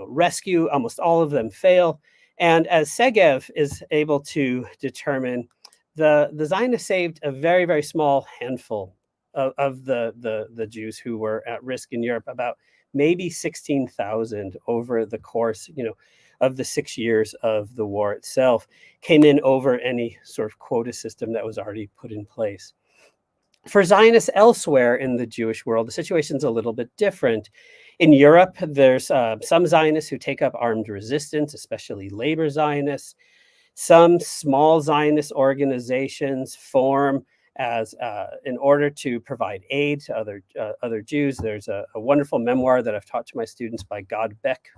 rescue. Almost all of them fail. And as Segev is able to determine, the Zionists saved a very small handful of the Jews who were at risk in Europe, about maybe 16,000 over the course, of the 6 years of the war itself, came in over any sort of quota system that was already put in place. For Zionists elsewhere in the Jewish world, the situation's a little bit different. In Europe, there's some Zionists who take up armed resistance, especially labor Zionists. Some small Zionist organizations form as in order to provide aid to other Jews. There's a wonderful memoir that I've taught to my students by God Beck,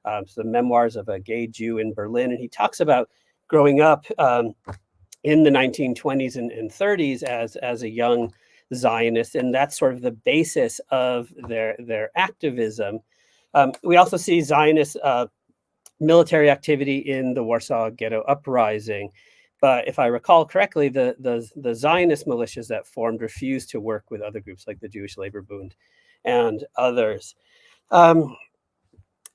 so the memoirs of a gay Jew in Berlin, and he talks about growing up in the 1920s and 30s as a young Zionist, and that's sort of the basis of their activism. We also see Zionist military activity in the Warsaw Ghetto Uprising. But if I recall correctly, the Zionist militias that formed refused to work with other groups like the Jewish Labor Bund and others.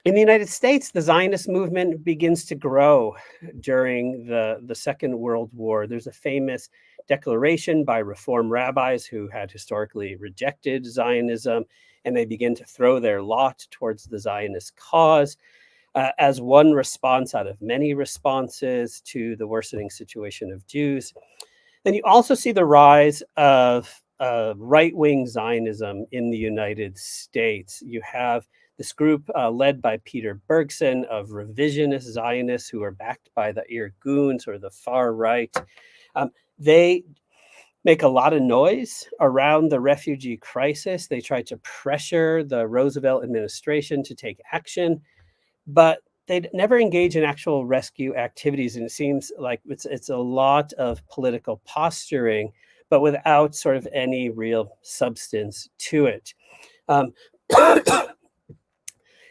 In the United States, the Zionist movement begins to grow during the Second World War. There's a famous declaration by Reform rabbis who had historically rejected Zionism, and they begin to throw their lot towards the Zionist cause as one response out of many responses to the worsening situation of Jews. Then you also see the rise of right-wing Zionism in the United States. You have this group led by Peter Bergson of revisionist Zionists who are backed by the Irguns or the far right. They make a lot of noise around the refugee crisis. They try to pressure the Roosevelt administration to take action, but they never engage in actual rescue activities. And it seems like it's a lot of political posturing, but without sort of any real substance to it.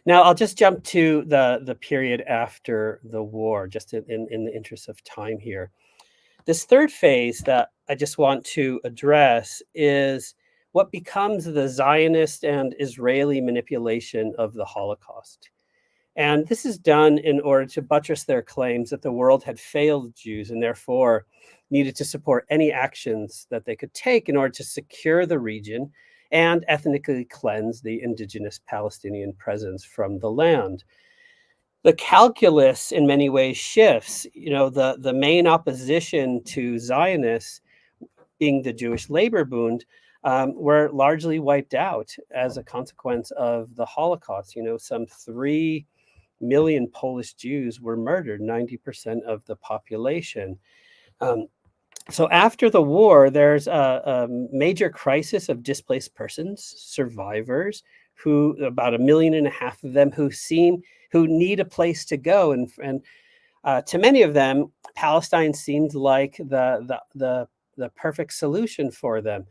Now, I'll just jump to the period after the war, just in the interest of time here. This third phase that I just want to address is what becomes the Zionist and Israeli manipulation of the Holocaust. And this is done in order to buttress their claims that the world had failed Jews and therefore needed to support any actions that they could take in order to secure the region and ethnically cleanse the indigenous Palestinian presence from the land. The calculus in many ways shifts. The main opposition to Zionists, being the Jewish Labor Bund, were largely wiped out as a consequence of the Holocaust. Some 3 million Polish Jews were murdered, 90% of the population. So after the war, there's a major crisis of displaced persons, survivors, who about 1.5 million of them who need a place to go, and to many of them, Palestine seemed like the perfect solution for them.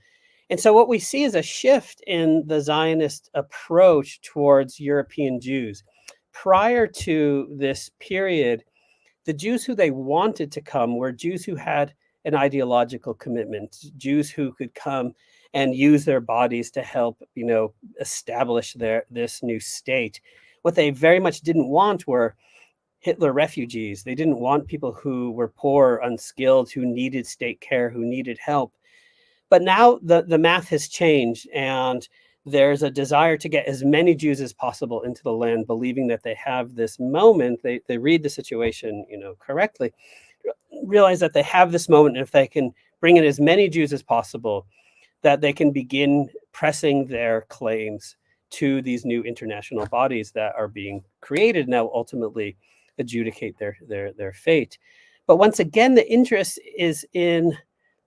And so what we see is a shift in the Zionist approach towards European Jews. Prior to this period, the Jews who they wanted to come were Jews who had an ideological commitment, Jews who could come and use their bodies to help, establish this new state. What they very much didn't want were Hitler refugees. They didn't want people who were poor, unskilled, who needed state care, who needed help. But now the math has changed, and there's a desire to get as many Jews as possible into the land, believing that they have this moment. They read the situation, correctly, realize that they have this moment, and if they can bring in as many Jews as possible, that they can begin pressing their claims to these new international bodies that are being created now, ultimately adjudicate their fate. But once again, the interest is in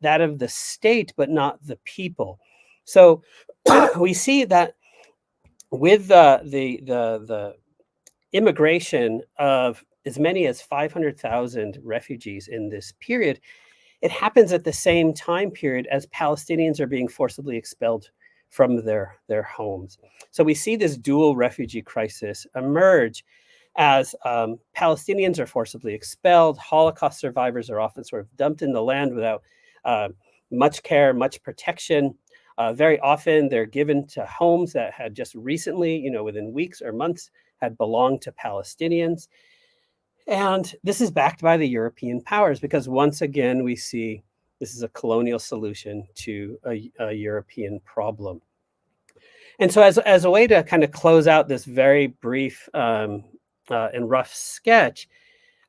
that of the state, but not the people. So we see that with the immigration of as many as 500,000 refugees in this period, it happens at the same time period as Palestinians are being forcibly expelled from their homes. So we see this dual refugee crisis emerge as Palestinians are forcibly expelled. Holocaust survivors are often sort of dumped in the land without much care, much protection. Very often they're given to homes that had just recently, within weeks or months, had belonged to Palestinians. And this is backed by the European powers because once again, we see this is a colonial solution to a European problem. And so as a way to kind of close out this very brief and rough sketch,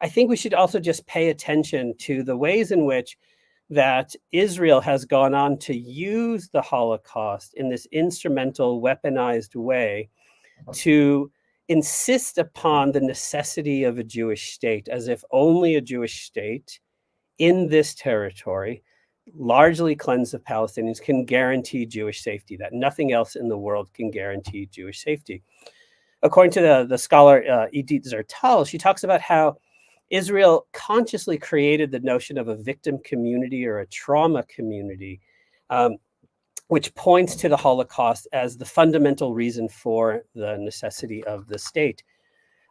I think we should also just pay attention to the ways in which that Israel has gone on to use the Holocaust in this instrumental, weaponized way to insist upon the necessity of a Jewish state, as if only a Jewish state in this territory largely cleansed of Palestinians can guarantee Jewish safety, that nothing else in the world can guarantee Jewish safety. According to the scholar Edith Zertal, she talks about how Israel consciously created the notion of a victim community or a trauma community, which points to the Holocaust as the fundamental reason for the necessity of the state.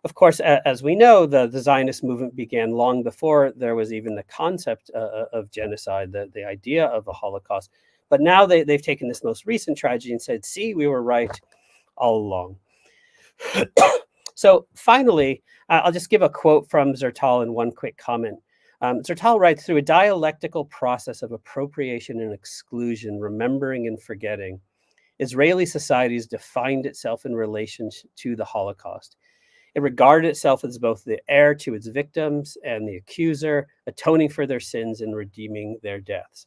Of course, as we know, the Zionist movement began long before there was even the concept of genocide, the idea of the Holocaust. But now they've taken this most recent tragedy and said, see, we were right all along. So finally, I'll just give a quote from Zertal and one quick comment. Zertal writes, through a dialectical process of appropriation and exclusion, remembering and forgetting, Israeli society has defined itself in relation to the Holocaust. It regarded itself as both the heir to its victims and the accuser, atoning for their sins and redeeming their deaths.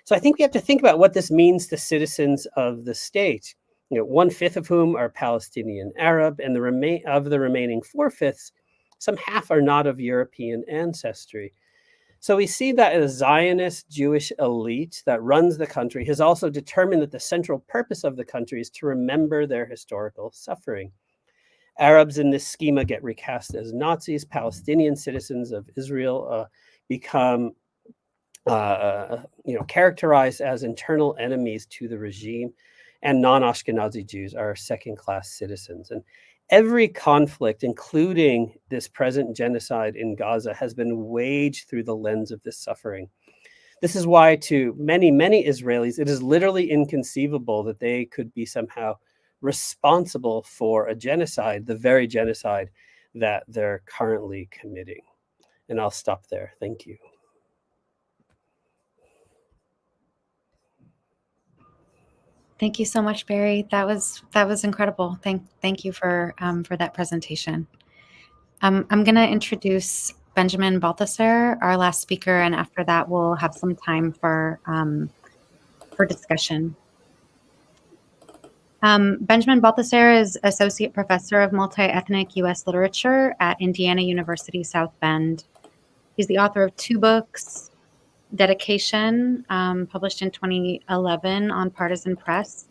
So I think we have to think about what this means to citizens of the state. 1/5 of whom are Palestinian Arab, and the remaining 4/5, some half are not of European ancestry. So we see that a Zionist Jewish elite that runs the country has also determined that the central purpose of the country is to remember their historical suffering. Arabs in this schema get recast as Nazis. Palestinian citizens of Israel become characterized as internal enemies to the regime, and non-Ashkenazi Jews are second-class citizens. And every conflict, including this present genocide in Gaza, has been waged through the lens of this suffering. This is why to many, many Israelis, it is literally inconceivable that they could be somehow responsible for a genocide, the very genocide that they're currently committing. And I'll stop there. Thank you. Thank you so much, Barry. That was incredible. Thank you for that presentation. I'm going to introduce Benjamin Balthaser, our last speaker, and after that we'll have some time for discussion. Benjamin Balthaser is Associate Professor of Multi-Ethnic U.S. Literature at Indiana University South Bend. He's the author of 2 books, Dedication, published in 2011 on Partisan Press,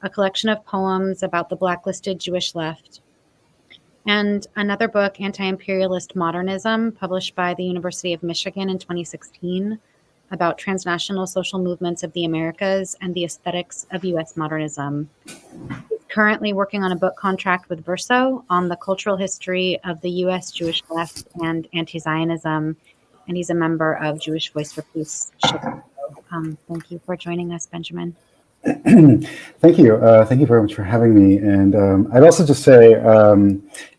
a collection of poems about the blacklisted Jewish left, and another book, Anti-Imperialist Modernism, published by the University of Michigan in 2016, about transnational social movements of the Americas and the aesthetics of U.S. modernism. He's currently working on a book contract with Verso on the cultural history of the U.S. Jewish left and anti-Zionism, and he's a member of Jewish Voice for Peace Chicago. Thank you for joining us, Benjamin. Thank you. Thank you very much for having me. And I'd also just say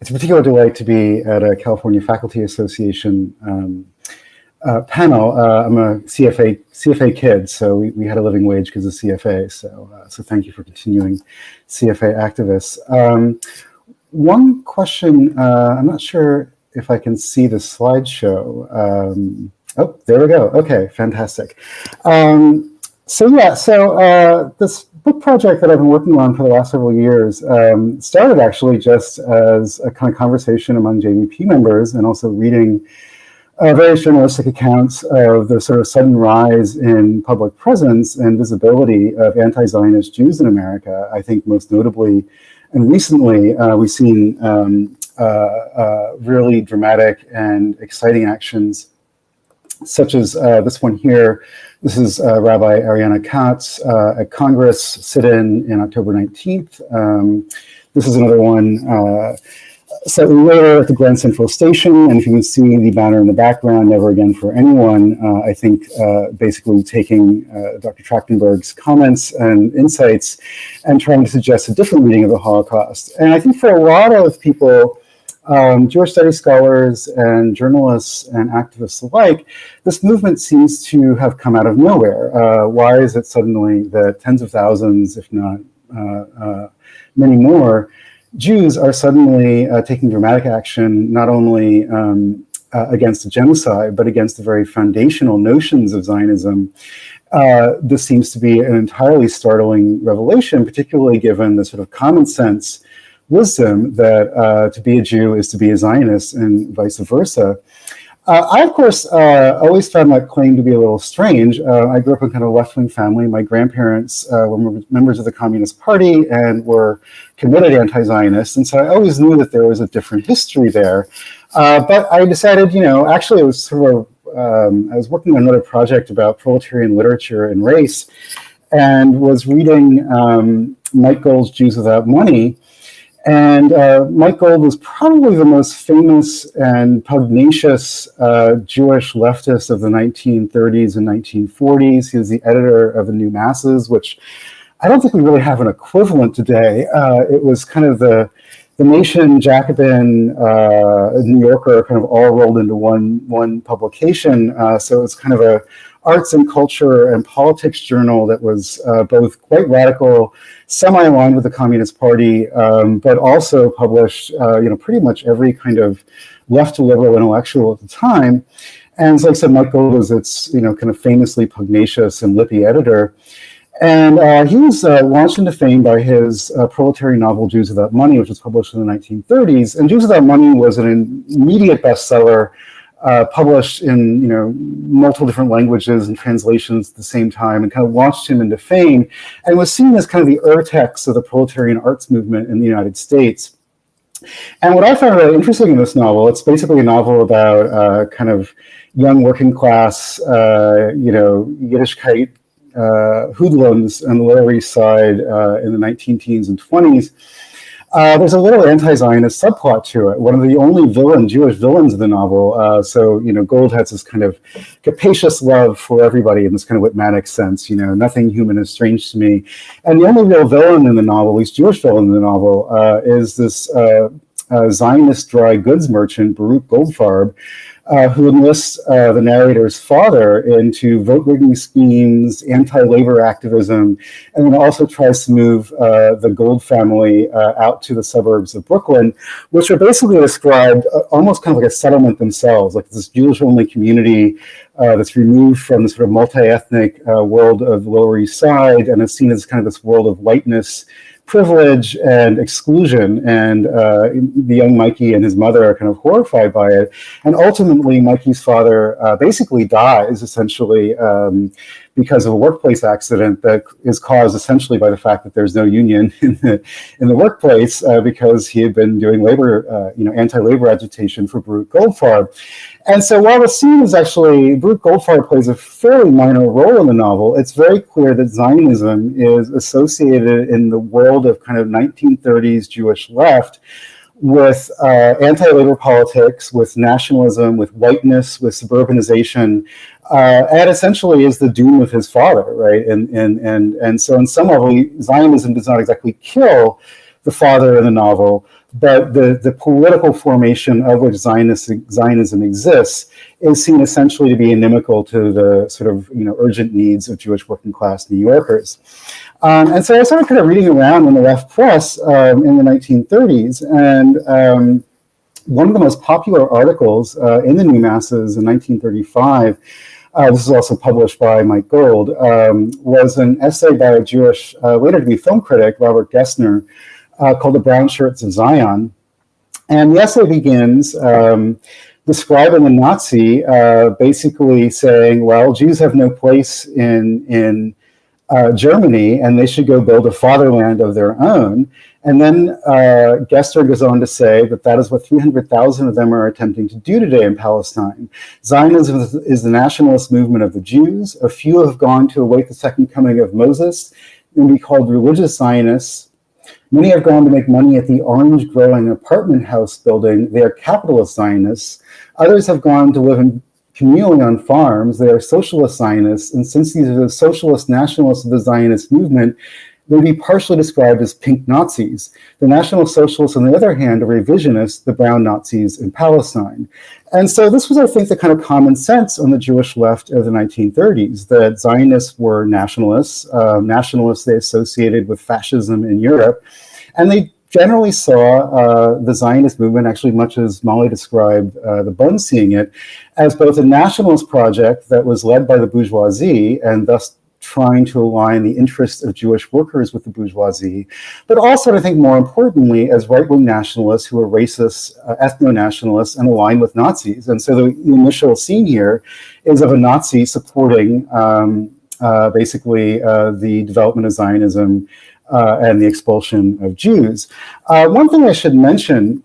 it's a particular delight to be at a California Faculty Association panel. I'm a CFA kid, so we had a living wage because of CFA. So thank you for continuing CFA activists. One question, I'm not sure if I can see the slideshow. Oh, there we go. Okay, fantastic. So this book project that I've been working on for the last several years started actually just as a kind of conversation among JVP members and also reading various journalistic accounts of the sort of sudden rise in public presence and visibility of anti-Zionist Jews in America. I think most notably and recently we've seen really dramatic and exciting actions such as this one here. This is Rabbi Ariana Katz at Congress sit-in October 19th. This is another one slightly later at the Grand Central Station, and if you can see the banner in the background, Never Again for Anyone, I think basically taking Dr. Trachtenberg's comments and insights and trying to suggest a different reading of the Holocaust. And I think for a lot of people, Jewish studies scholars and journalists and activists alike, this movement seems to have come out of nowhere. Why is it suddenly that tens of thousands, if not many more, Jews are suddenly taking dramatic action, not only against the genocide, but against the very foundational notions of Zionism? This seems to be an entirely startling revelation, particularly given the sort of common sense wisdom that to be a Jew is to be a Zionist and vice versa. I, of course, always found that claim to be a little strange. I grew up in kind of a left-wing family. My grandparents were members of the Communist Party and were committed anti-Zionist, and so I always knew that there was a different history there. But I decided, actually it was sort of, I was working on another project about proletarian literature and race, and was reading Mike Gold's Jews Without Money. And Mike Gold was probably the most famous and pugnacious Jewish leftist of the 1930s and 1940s. He was the editor of the New Masses, which I don't think we really have an equivalent today. It was kind of the Nation, Jacobin, New Yorker, kind of all rolled into one publication. So it's kind of a arts and culture and politics journal that was both quite radical, semi-aligned with the Communist Party, but also published, pretty much every kind of left to liberal intellectual at the time. And so, like I said, Mike Gold was its, kind of famously pugnacious and lippy editor. And he was launched into fame by his proletarian novel Jews Without Money, which was published in the 1930s. And Jews Without Money was an immediate bestseller, published in multiple different languages and translations at the same time, and kind of launched him into fame, and was seen as kind of the Urtext of the proletarian arts movement in the United States. And what I found really interesting in this novel, it's basically a novel about kind of young working class, Yiddishkeit hoodlums on the Lower East Side in the 19-teens and 20s. There's a little anti-Zionist subplot to it. One of the only Jewish villains in the novel. So Gold has this kind of capacious love for everybody in this kind of Whitmanic sense. Nothing human is strange to me. And the only real villain in the novel, at least Jewish villain in the novel, is this Zionist dry goods merchant, Baruch Goldfarb, who enlists the narrator's father into vote-rigging schemes, anti-labor activism, and then also tries to move the Gold family out to the suburbs of Brooklyn, which are basically described almost kind of like a settlement themselves, like this Jewish-only community that's removed from the sort of multi-ethnic world of the Lower East Side, and is seen as kind of this world of whiteness, privilege, and exclusion. And the young Mikey and his mother are kind of horrified by it. And ultimately, Mikey's father basically dies, essentially, because of a workplace accident that is caused essentially by the fact that there's no union in the workplace, because he had been doing labor, anti-labor agitation for Baruch Goldfarb. And so while the scene is actually, Baruch Goldfarb plays a fairly minor role in the novel, it's very clear that Zionism is associated in the world of kind of 1930s Jewish left with anti-labor politics, with nationalism, with whiteness, with suburbanization, and essentially is the doom of his father, right? And so in some level, Zionism does not exactly kill the father in the novel, but the political formation of which Zionism exists is seen essentially to be inimical to the sort of urgent needs of Jewish working class New Yorkers. And so I started kind of reading around in the left press in the 1930s, and one of the most popular articles in the New Masses in 1935, this is also published by Mike Gold, was an essay by a Jewish, later to be film critic, Robert Gessner, called The Brown Shirts of Zion. And the essay begins describing a Nazi basically saying, well, Jews have no place in Germany, and they should go build a fatherland of their own. And then Gessner goes on to say that is what 300,000 of them are attempting to do today in Palestine. Zionism is the nationalist movement of the Jews. A few have gone to await the second coming of Moses and be called religious Zionists. Many have gone to make money at the orange-growing apartment house building. They are capitalist Zionists. Others have gone to live communally on farms. They are socialist Zionists. And since these are the socialist nationalists of the Zionist movement, they'd be partially described as pink Nazis. The National Socialists, on the other hand, are revisionists, the brown Nazis in Palestine. And so this was, I think, the kind of common sense on the Jewish left of the 1930s, that Zionists were nationalists, nationalists they associated with fascism in Europe, and they generally saw the Zionist movement, actually much as Molly described the Bund seeing it, as both a nationalist project that was led by the bourgeoisie and thus trying to align the interests of Jewish workers with the bourgeoisie, but also, I think more importantly, as right-wing nationalists who are racist, ethno-nationalists, and aligned with Nazis. And so the initial scene here is of a Nazi supporting basically the development of Zionism and the expulsion of Jews. One thing I should mention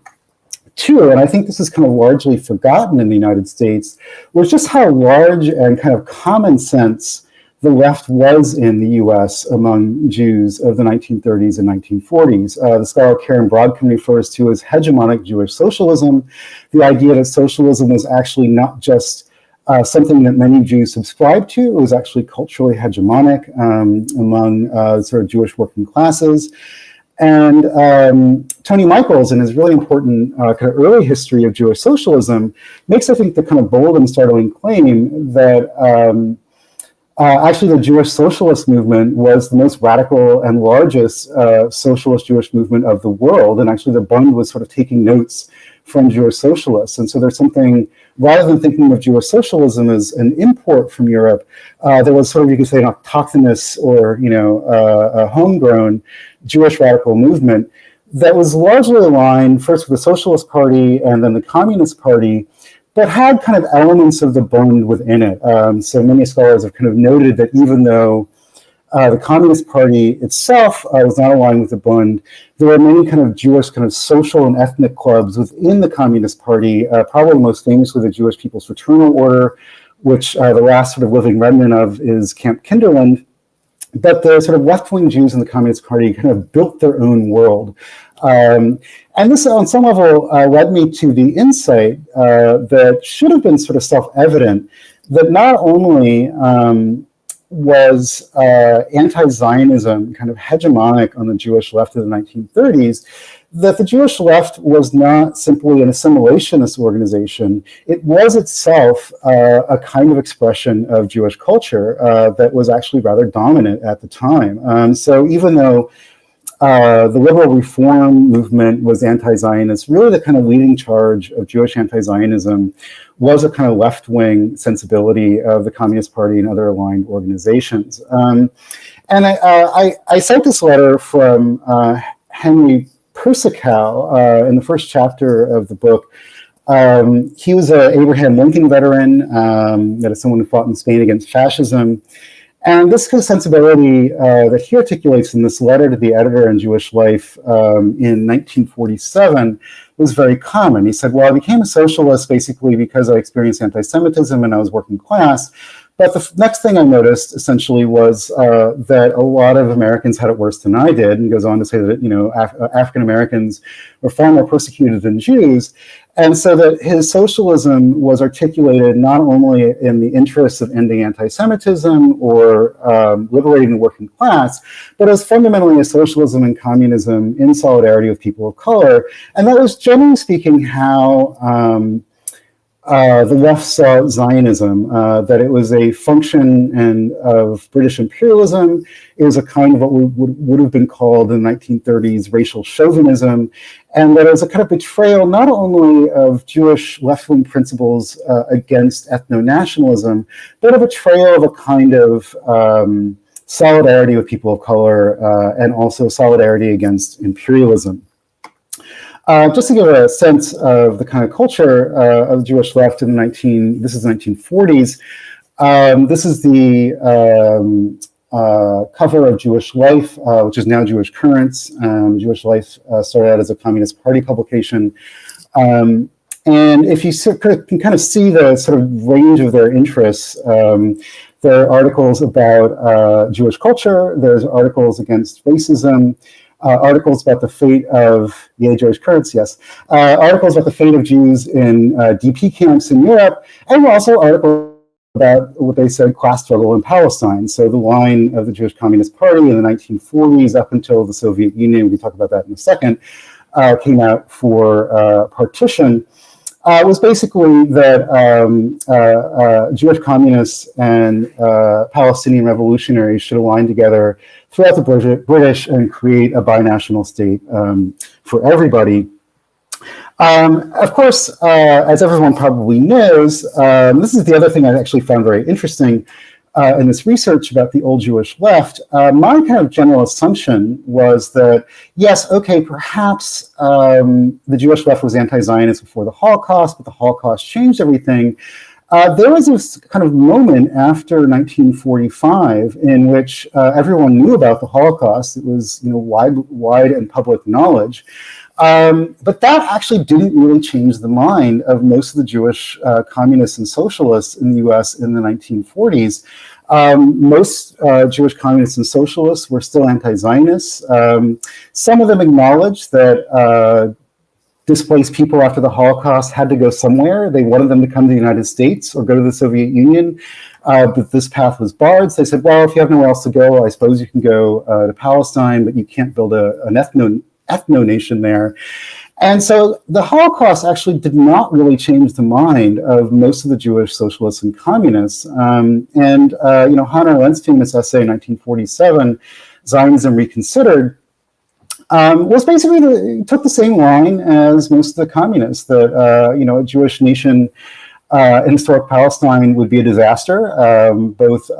too, and I think this is kind of largely forgotten in the United States, was just how large and kind of common sense the left was in the US among Jews of the 1930s and 1940s. The scholar Karen Brodkin refers to as hegemonic Jewish socialism, the idea that socialism was actually not just something that many Jews subscribed to. It was actually culturally hegemonic among sort of Jewish working classes. And Tony Michaels, in his really important kind of early history of Jewish socialism, makes, I think, the kind of bold and startling claim that actually the Jewish socialist movement was the most radical and largest socialist Jewish movement of the world. And actually the Bund was sort of taking notes from Jewish socialists. And so there's something, rather than thinking of Jewish socialism as an import from Europe, there was sort of, you could say, an autochthonous or, a homegrown Jewish radical movement that was largely aligned first with the Socialist Party and then the Communist Party, but had kind of elements of the Bund within it. So many scholars have kind of noted that even though the Communist Party itself was not aligned with the Bund, there were many kind of Jewish kind of social and ethnic clubs within the Communist Party, probably most famously the Jewish People's Fraternal Order, which the last sort of living remnant of is Camp Kinderland. But the sort of left-wing Jews in the Communist Party kind of built their own world. And this, on some level, led me to the insight that should have been sort of self-evident, that not only was anti-Zionism kind of hegemonic on the Jewish left of the 1930s, that the Jewish left was not simply an assimilationist organization. It was itself a kind of expression of Jewish culture that was actually rather dominant at the time. So even though the liberal reform movement was anti-Zionist, really the kind of leading charge of Jewish anti-Zionism was a kind of left-wing sensibility of the Communist Party and other aligned organizations. And I cite this letter from Henry Persicow in the first chapter of the book. He was an Abraham Lincoln veteran, that is someone who fought in Spain against fascism. And this kind of sensibility that he articulates in this letter to the editor in Jewish Life in 1947 was very common. He said, well, I became a socialist basically because I experienced anti-Semitism and I was working class. But the next thing I noticed essentially was that a lot of Americans had it worse than I did, and goes on to say that African Americans were far more persecuted than Jews, and so that his socialism was articulated not only in the interests of ending anti-Semitism or liberating the working class, but as fundamentally a socialism and communism in solidarity with people of color, and that was generally speaking how the left saw Zionism, that it was a function of British imperialism. It was a kind of what would have been called in the 1930s racial chauvinism, and that it was a kind of betrayal not only of Jewish left-wing principles against ethno-nationalism, but a betrayal of a kind of solidarity with people of color and also solidarity against imperialism. Just to give a sense of the kind of culture of the Jewish left in the 1940s, this is the cover of Jewish Life, which is now Jewish Currents. Jewish Life started out as a Communist Party publication. And if you can kind of see the sort of range of their interests, there are articles about Jewish culture, there's articles against racism, articles about the fate of, Jewish Currents, yes, articles about the fate of Jews in DP camps in Europe, and also articles about what they said class struggle in Palestine. So the line of the Jewish Communist Party in the 1940s up until the Soviet Union, we can talk about that in a second, came out for partition, was basically that Jewish communists and Palestinian revolutionaries should align together throughout the British and create a binational state for everybody. Of course, as everyone probably knows, this is the other thing I actually found very interesting. in this research about the old Jewish left, my kind of general assumption was that, yes, okay, perhaps the Jewish left was anti-Zionist before the Holocaust, but the Holocaust changed everything. There was this kind of moment after 1945 in which everyone knew about the Holocaust. It was, wide and public knowledge. But that actually didn't really change the mind of most of the Jewish communists and socialists in the US in the 1940s. Most Jewish communists and socialists were still anti-Zionists. Some of them acknowledged that displaced people after the Holocaust had to go somewhere. They wanted them to come to the United States or go to the Soviet Union, but this path was barred. So they said, well, if you have nowhere else to go, I suppose you can go to Palestine, but you can't build an ethno-nation there. And so the Holocaust actually did not really change the mind of most of the Jewish socialists and communists. Hannah Arendt's famous essay in 1947, Zionism Reconsidered, was basically took the same line as most of the communists, that a Jewish nation in historic Palestine would be a disaster, both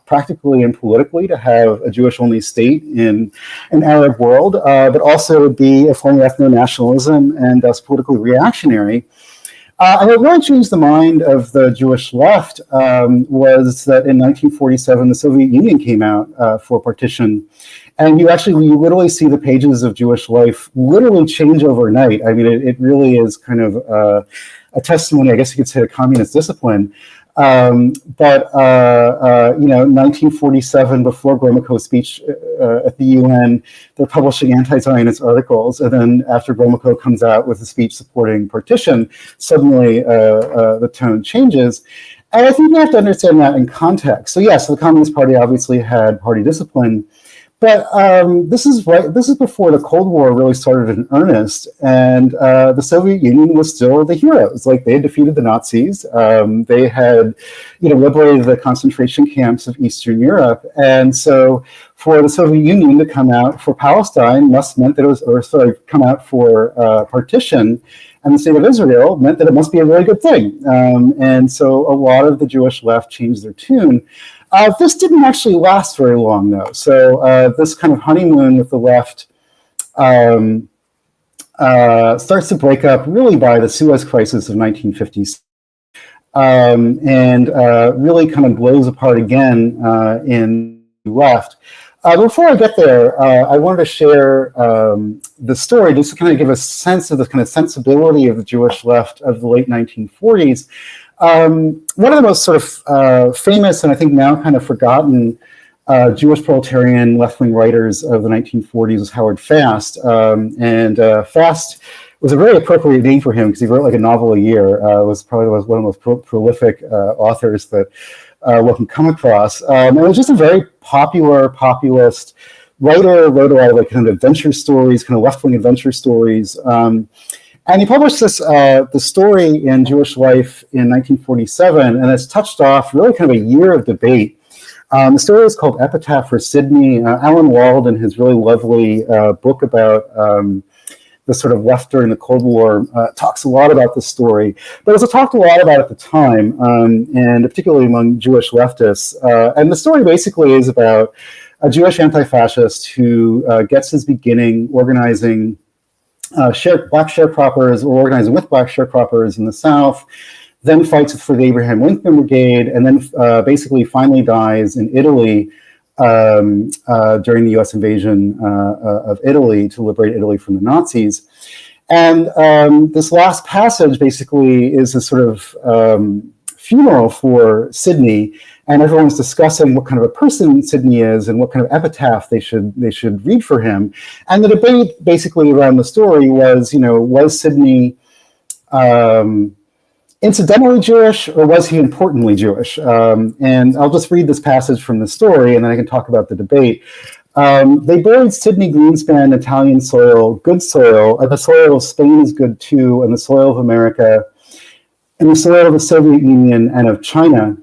practically and politically, to have a Jewish-only state in an Arab world, but also would be a form of ethno-nationalism and thus politically reactionary. And what really changed the mind of the Jewish left was that in 1947, the Soviet Union came out for partition. And you literally see the pages of Jewish life literally change overnight. I mean, it really is kind of a testimony, I guess you could say, to communist discipline. 1947, before Gromyko's speech at the UN, they're publishing anti-Zionist articles. And then after Gromyko comes out with a speech supporting partition, suddenly the tone changes. And I think you have to understand that in context. So yes, the Communist Party obviously had party discipline, but this is before the Cold War really started in earnest, and the Soviet Union was still the heroes. Like, they had defeated the Nazis, they had, liberated the concentration camps of Eastern Europe, and so for the Soviet Union to come out for Palestine come out for partition and the state of Israel meant that it must be a really good thing. And so a lot of the Jewish left changed their tune. This didn't actually last very long, though. So this kind of honeymoon with the left starts to break up really by the Suez Crisis of 1956, and really kind of blows apart again in the left. Before I get there, I wanted to share the story just to kind of give a sense of the kind of sensibility of the Jewish left of the late 1940s. One of the most sort of famous and I think now kind of forgotten Jewish proletarian left-wing writers of the 1940s was Howard Fast. Fast was a very appropriate name for him because he wrote like a novel a year. Was probably one of the most prolific authors that one can come across. And it was just a very popular populist writer, wrote a lot of like kind of adventure stories, kind of left-wing adventure stories. And he published this the story in Jewish Life in 1947, and it's touched off really kind of a year of debate. The story is called Epitaph for Sydney. Alan Wald, in his really lovely book about the sort of left during the Cold War, talks a lot about this story. But it was talked a lot about at the time, and particularly among Jewish leftists. And the story basically is about a Jewish anti-fascist who gets his beginning organizing black sharecroppers, or organizing with black sharecroppers in the South, then fights for the Abraham Lincoln Brigade, and then basically finally dies in Italy during the US invasion of Italy to liberate Italy from the Nazis. And this last passage basically is a sort of funeral for Sidney, and everyone's discussing what kind of a person Sidney is and what kind of epitaph they should read for him. And the debate basically around the story was, was Sidney incidentally Jewish, or was he importantly Jewish? And I'll just read this passage from the story, and then I can talk about the debate. They buried Sidney Greenspan in Italian soil, good soil, and the soil of Spain is good too, and the soil of America, and the soil of the Soviet Union and of China.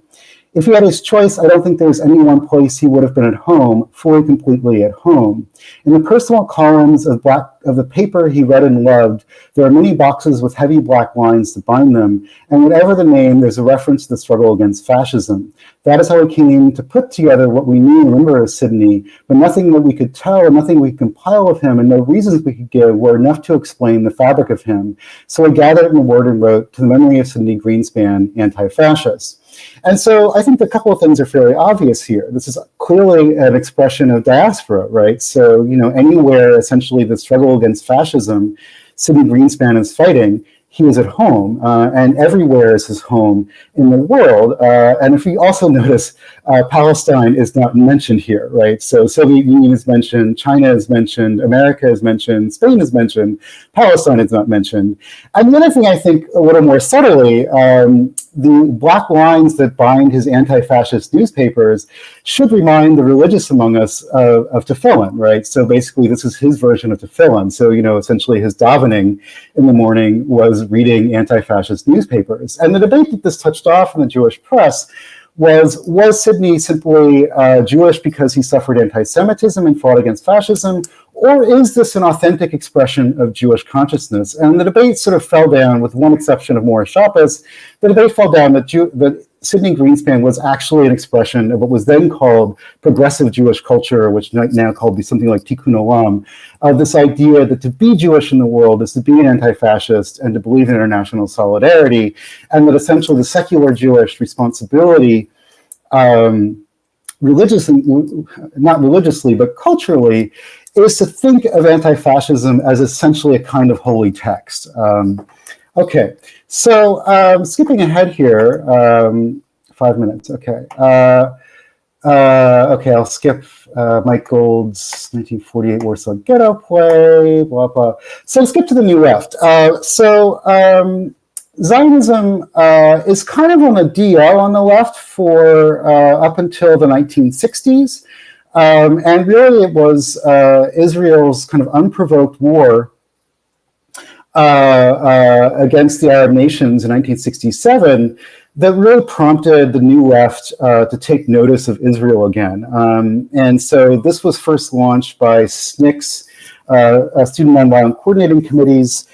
if he had his choice, I don't think there's any one place he would have been at home, fully, completely at home. In the personal columns of the paper he read and loved, there are many boxes with heavy black lines to bind them, and whatever the name, there's a reference to the struggle against fascism. That is how we came to put together what we knew and remember of Sidney, but nothing that we could tell and nothing we could compile of him and no reasons we could give were enough to explain the fabric of him. So I gathered in a word and wrote, to the memory of Sidney Greenspan, anti-fascist. And so I think a couple of things are fairly obvious here. This is clearly an expression of diaspora, right? So, anywhere essentially the struggle against fascism, Sidney Greenspan is fighting, he is at home, and everywhere is his home in the world. And if you also notice, Palestine is not mentioned here, right? So Soviet Union is mentioned, China is mentioned, America is mentioned, Spain is mentioned, Palestine is not mentioned. And the other thing I think a little more subtly, the black lines that bind his anti-fascist newspapers should remind the religious among us of tefillin, right? So basically this is his version of tefillin. So, essentially his davening in the morning was reading anti-fascist newspapers. And the debate that this touched off in the Jewish press was Sidney simply Jewish because he suffered anti-Semitism and fought against fascism, or is this an authentic expression of Jewish consciousness? And the debate sort of fell down, with one exception of Morris Shappos, the debate fell down that Sidney Greenspan was actually an expression of what was then called progressive Jewish culture, which now called something like Tikkun Olam, this idea that to be Jewish in the world is to be an anti-fascist and to believe in international solidarity, and that essentially the secular Jewish responsibility, not religiously, but culturally, is to think of anti-fascism as essentially a kind of holy text. Okay, so skipping ahead here, 5 minutes, okay. Okay, I'll skip Mike Gold's 1948 Warsaw Ghetto play, blah, blah. So skip to the New Left. Zionism is kind of on a DL on the left for up until the 1960s. And really it was Israel's kind of unprovoked war against the Arab nations in 1967 that really prompted the New Left to take notice of Israel again. And so this was first launched by SNCC's Student Nonviolent Coordinating Committee's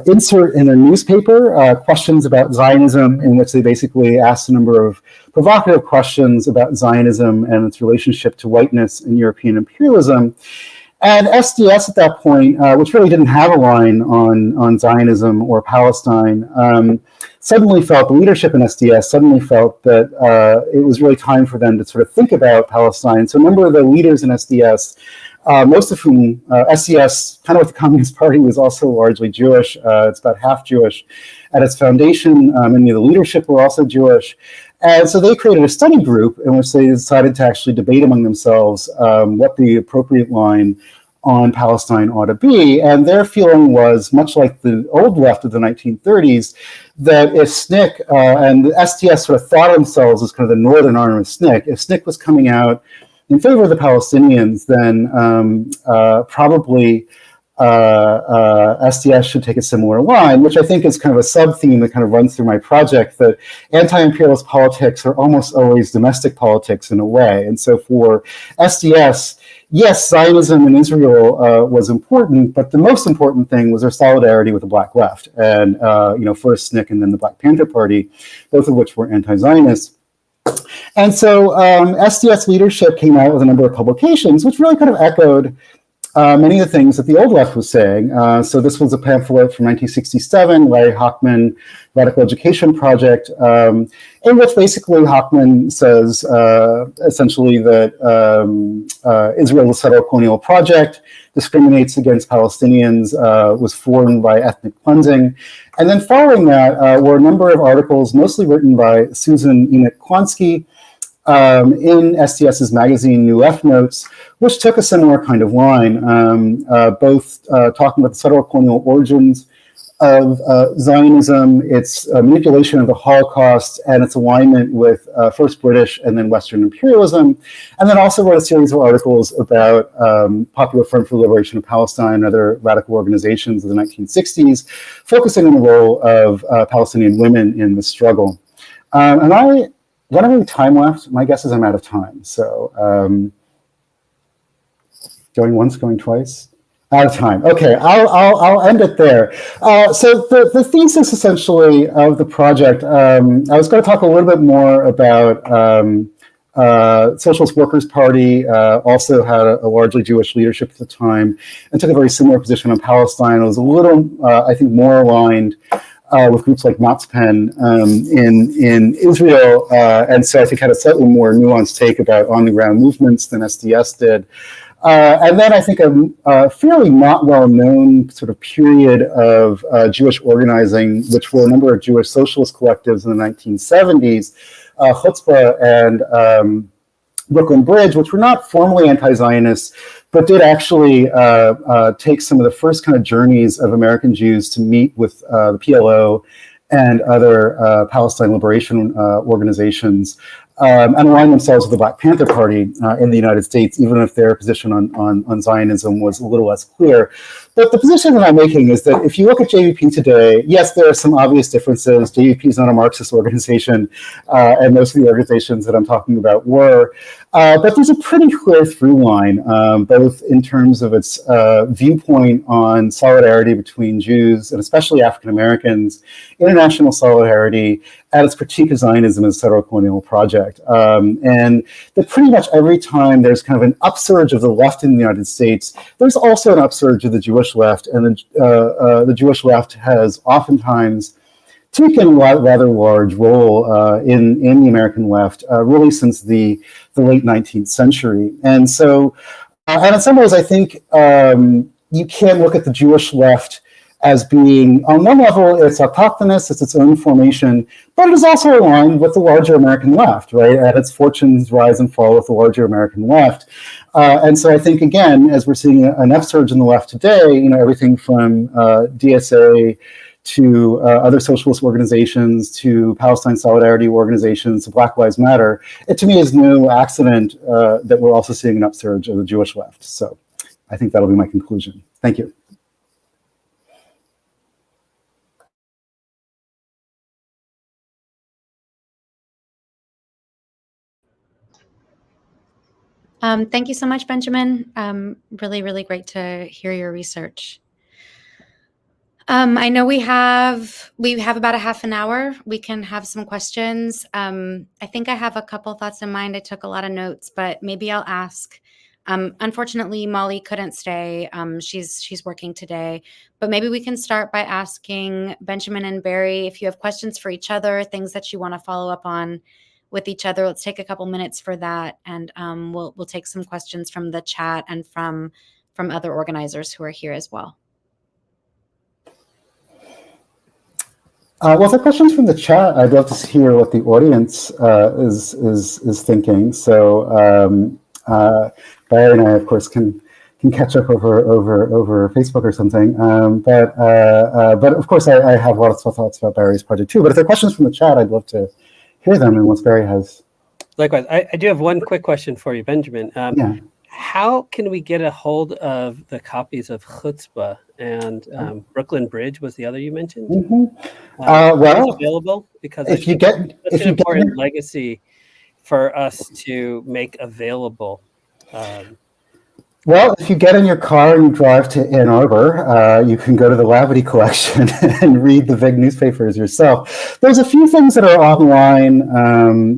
insert in their newspaper questions about Zionism, in which they basically asked a number of provocative questions about Zionism and its relationship to whiteness and European imperialism. And SDS at that point, which really didn't have a line on Zionism or Palestine, suddenly felt, the leadership in SDS suddenly felt that it was really time for them to sort of think about Palestine. So a number of the leaders in SDS, most of whom, SDS, kind of with the Communist Party, was also largely Jewish. It's about half Jewish at its foundation. Many of the leadership were also Jewish. And so they created a study group in which they decided to actually debate among themselves what the appropriate line on Palestine ought to be. And their feeling was, much like the old left of the 1930s, that if SNCC and the SDS sort of thought of themselves as kind of the northern arm of SNCC, if SNCC was coming out in favor of the Palestinians, then probably SDS should take a similar line, which I think is kind of a sub-theme that kind of runs through my project, that anti-imperialist politics are almost always domestic politics in a way. And so for SDS, yes, Zionism in Israel was important, but the most important thing was their solidarity with the Black Left, and first SNCC and then the Black Panther Party, both of which were anti-Zionist. And so SDS leadership came out with a number of publications, which really kind of echoed many of the things that the old left was saying. So this was a pamphlet from 1967, Larry Hochman, Radical Education Project, in which basically Hochman says essentially that Israel is a settler colonial project, discriminates against Palestinians, was formed by ethnic cleansing. And then following that were a number of articles, mostly written by Susan Enoch-Klonsky, in SDS's magazine New Left Notes, which took a similar kind of line, both talking about the settler colonial origins of Zionism, its manipulation of the Holocaust, and its alignment with first British and then Western imperialism, and then also wrote a series of articles about Popular Front for the Liberation of Palestine and other radical organizations of the 1960s, focusing on the role of Palestinian women in the struggle. And I don't have any time left. My guess is I'm out of time. So going once, going twice. Out of time. Okay, I'll end it there. So the thesis essentially of the project, I was going to talk a little bit more about Socialist Workers' Party also had a largely Jewish leadership at the time and took a very similar position on Palestine. It was a little, I think, more aligned with groups like Matzpen in Israel, and so I think had a slightly more nuanced take about on-the-ground movements than SDS did. And then I think a fairly not well-known sort of period of Jewish organizing, which were a number of Jewish socialist collectives in the 1970s, Chutzpah and Brooklyn Bridge, which were not formally anti-Zionist, but did actually take some of the first kind of journeys of American Jews to meet with the PLO and other Palestine liberation organizations, and align themselves with the Black Panther Party in the United States, even if their position on Zionism was a little less clear. But the position that I'm making is that if you look at JVP today, yes, there are some obvious differences. JVP is not a Marxist organization, and most of the organizations that I'm talking about were. But there's a pretty clear through line, both in terms of its viewpoint on solidarity between Jews and especially African Americans, international solidarity, and its critique of Zionism as a federal colonial project. And that pretty much every time there's kind of an upsurge of the left in the United States, there's also an upsurge of the Jewish left, and the Jewish left has oftentimes taken a rather large role in the American left, really since the late 19th century. And so, and in some ways, I think you can look at the Jewish left as being, on one level, it's autochthonous, it's its own formation, but it is also aligned with the larger American left, right? And its fortunes rise and fall with the larger American left. And so I think, again, as we're seeing an upsurge in the left today, you know, everything from DSA to other socialist organizations, to Palestine solidarity organizations, to Black Lives Matter, it to me is no accident that we're also seeing an upsurge of the Jewish left. So I think that'll be my conclusion. Thank you. Thank you so much, Benjamin. Really, really great to hear your research. I know we have about a half an hour. We can have some questions. I think I have a couple thoughts in mind. I took a lot of notes, but maybe I'll ask. Unfortunately, Molly couldn't stay. She's working today, but maybe we can start by asking Benjamin and Barry if you have questions for each other, things that you want to follow up on with each other. Let's take a couple minutes for that, and we'll take some questions from the chat and from other organizers who are here as well. Well, for questions from the chat, I'd love to hear what the audience is thinking. So Barry and I, of course, can catch up over Facebook or something. But of course, I have lots of thoughts about Barry's project too. But if there are questions from the chat, I'd love to hear them, and once Barry has. Likewise, I do have one quick question for you, Benjamin. Yeah. How can we get a hold of the copies of Chutzpah and Brooklyn Bridge was the other you mentioned? Mm-hmm. Well, available, because if you get it's an important legacy for us to make available. Well, if you get in your car and you drive to Ann Arbor, you can go to the Lavity collection and read the big newspapers yourself. There's a few things that are online.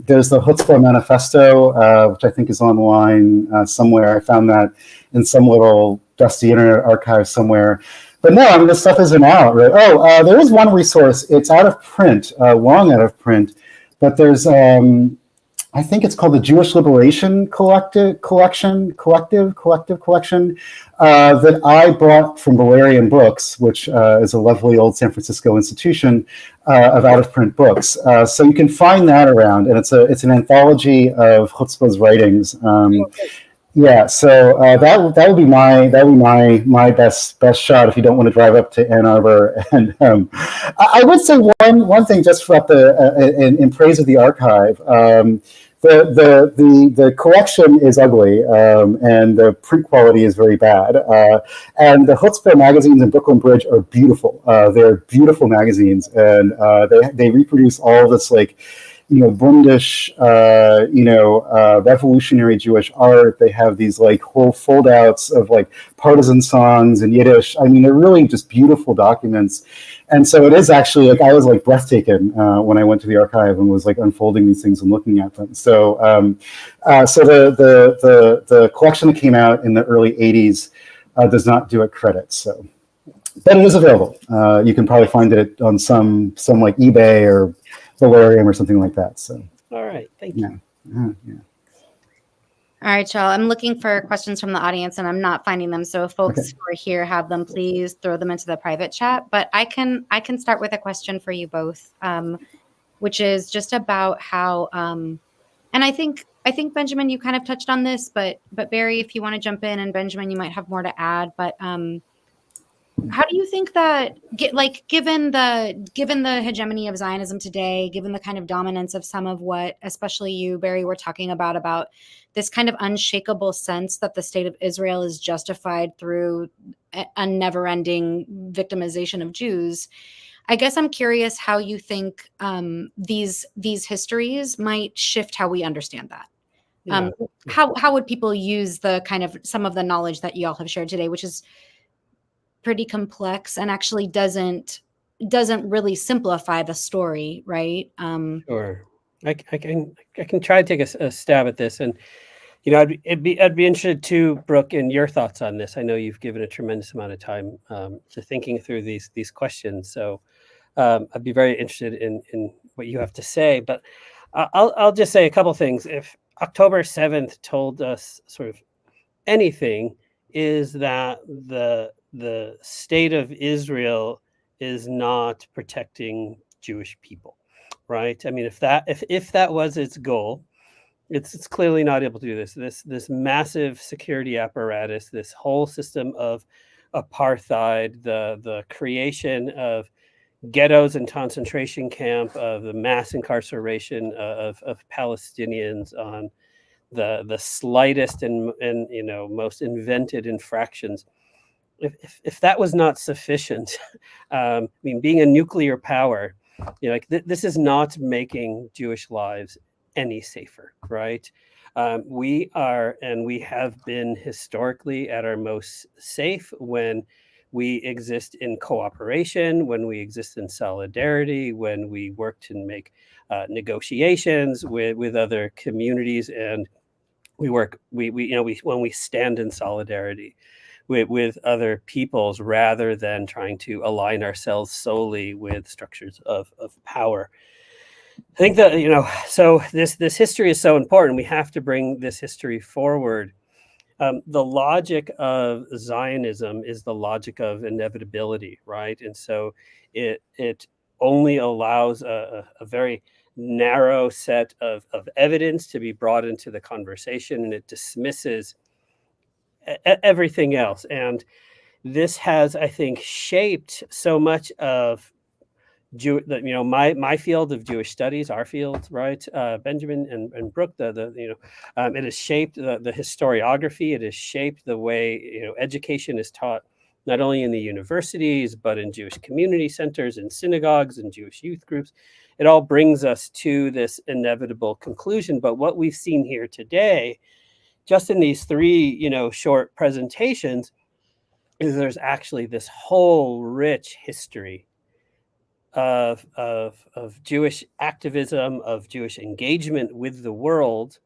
There's the Chutzpah Manifesto, which I think is online somewhere. I found that in some little dusty internet archive somewhere. But no, I mean, this stuff isn't out, right? Oh, there is one resource. It's out of print, long out of print, but there's... I think it's called the Jewish Liberation Collective collection that I bought from Valerian Books, which is a lovely old San Francisco institution of out-of-print books. So you can find that around, and it's an anthology of Chutzpah's writings. Yeah, so that would be my best shot if you don't want to drive up to Ann Arbor. And I would say one thing just for in praise of the archive. The collection is ugly, and the print quality is very bad. And the Chutzpah magazines in Brooklyn Bridge are beautiful. They're beautiful magazines, and they reproduce all this like Bundish, revolutionary Jewish art. They have these like whole foldouts of like partisan songs in Yiddish. I mean, they're really just beautiful documents. And so it is actually like I was like breathtaking when I went to the archive and was like unfolding these things and looking at them. So the collection that came out in the early '80s does not do it credit. So, but it is available. You can probably find it on some like eBay or Valerium or something like that. So, all right, thank you. Yeah. All right, y'all. I'm looking for questions from the audience, and I'm not finding them. So, if folks who are here have them, please throw them into the private chat. But I can start with a question for you both, which is just about how. And I think Benjamin, you kind of touched on this, but Barry, if you want to jump in, and Benjamin, you might have more to add. But how do you think that, given the hegemony of Zionism today, given the kind of dominance of some of what, especially you, Barry, were talking about this kind of unshakable sense that the state of Israel is justified through a never-ending victimization of Jews, I guess I'm curious how you think these histories might shift how we understand that. Yeah. How would people use the kind of some of the knowledge that you all have shared today, which is pretty complex and actually doesn't really simplify the story, right? Sure. I can try to take a stab at this, and I'd be interested too, Brooke, in your thoughts on this. I know you've given a tremendous amount of time to thinking through these questions, so I'd be very interested in what you have to say. But I'll just say a couple things. If October 7th told us sort of anything, is that the state of Israel is not protecting Jewish people, right? I mean, if that was its goal, it's clearly not able to do this. This massive security apparatus, this whole system of apartheid, the creation of ghettos and concentration camp, of the mass incarceration of Palestinians on the slightest and most invented infractions. If that was not sufficient, I mean, being a nuclear power, this is not making Jewish lives any safer, right? We are, and we have been historically at our most safe when we exist in cooperation, when we exist in solidarity, when we work to make negotiations with other communities, and we when we stand in solidarity with other peoples rather than trying to align ourselves solely with structures of power. I think that, so this history is so important. We have to bring this history forward. The logic of Zionism is the logic of inevitability, right? And so it only allows a very narrow set of evidence to be brought into the conversation, and it dismisses everything else. And this has, I think, shaped so much of my field of Jewish studies, our field, right? Benjamin and Brooke, it has shaped the historiography. It has shaped the way education is taught, not only in the universities but in Jewish community centers, in synagogues, and Jewish youth groups. It all brings us to this inevitable conclusion. But what we've seen here today, just in these three, short presentations, is there's actually this whole rich history of Jewish activism, of Jewish engagement with the world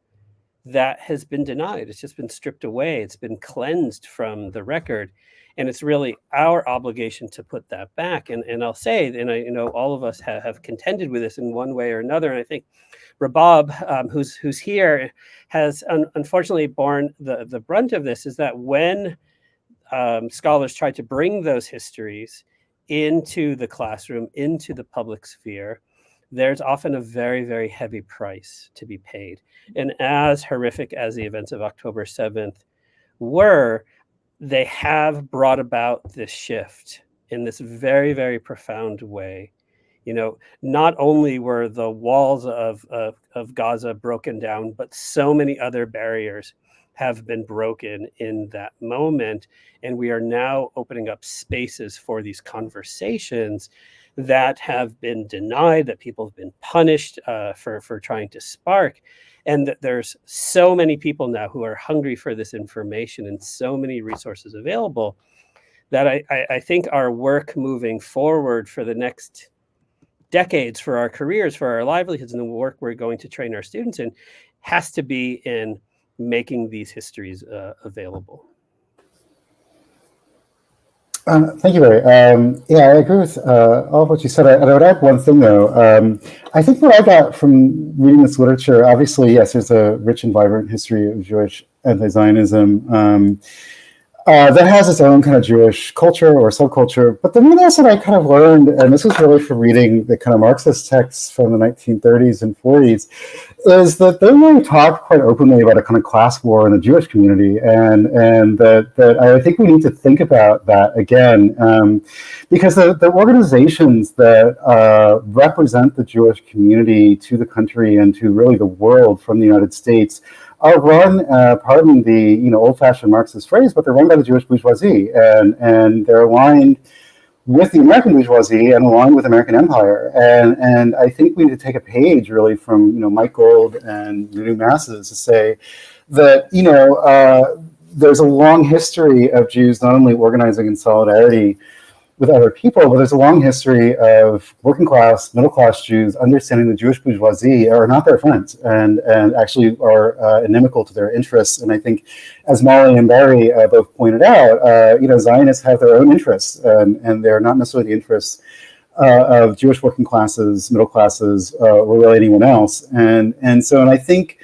that has been denied. It's just been stripped away. It's been cleansed from the record. And it's really our obligation to put that back. And I'll say, and I all of us have contended with this in one way or another. And I think Rabab, who's here, has unfortunately borne the brunt of this, is that when scholars try to bring those histories into the classroom, into the public sphere, there's often a very, very heavy price to be paid. And as horrific as the events of October 7th were, they have brought about this shift in this very, very profound way. Not only were the walls of Gaza broken down, but so many other barriers have been broken in that moment. And we are now opening up spaces for these conversations that have been denied, that people have been punished for trying to spark. And that there's so many people now who are hungry for this information and so many resources available that I think our work moving forward for the next decades, for our careers, for our livelihoods, and the work we're going to train our students in has to be in making these histories available. Thank you, Barry. Yeah, I agree with all of what you said. I would add one thing, though. I think what I got from reading this literature, obviously, yes, there's a rich and vibrant history of Jewish anti-Zionism that has its own kind of Jewish culture or subculture. But the main lesson I kind of learned, and this was really from reading the kind of Marxist texts from the 1930s and 40s, is that they really talked quite openly about a kind of class war in the Jewish community, and that I think we need to think about that again, because the organizations that represent the Jewish community to the country and to really the world from the United States are run, pardon the old-fashioned Marxist phrase, but they're run by the Jewish bourgeoisie, and they're aligned with the American bourgeoisie and aligned with American empire. And I think we need to take a page really from Mike Gold and the New Masses to say that there's a long history of Jews not only organizing in solidarity with other people, but there's a long history of working class, middle class Jews understanding the Jewish bourgeoisie are not their friends and actually are inimical to their interests. And I think, as Molly and Barry both pointed out, Zionists have their own interests, and they're not necessarily the interests of Jewish working classes, middle classes, or really anyone else. And I think,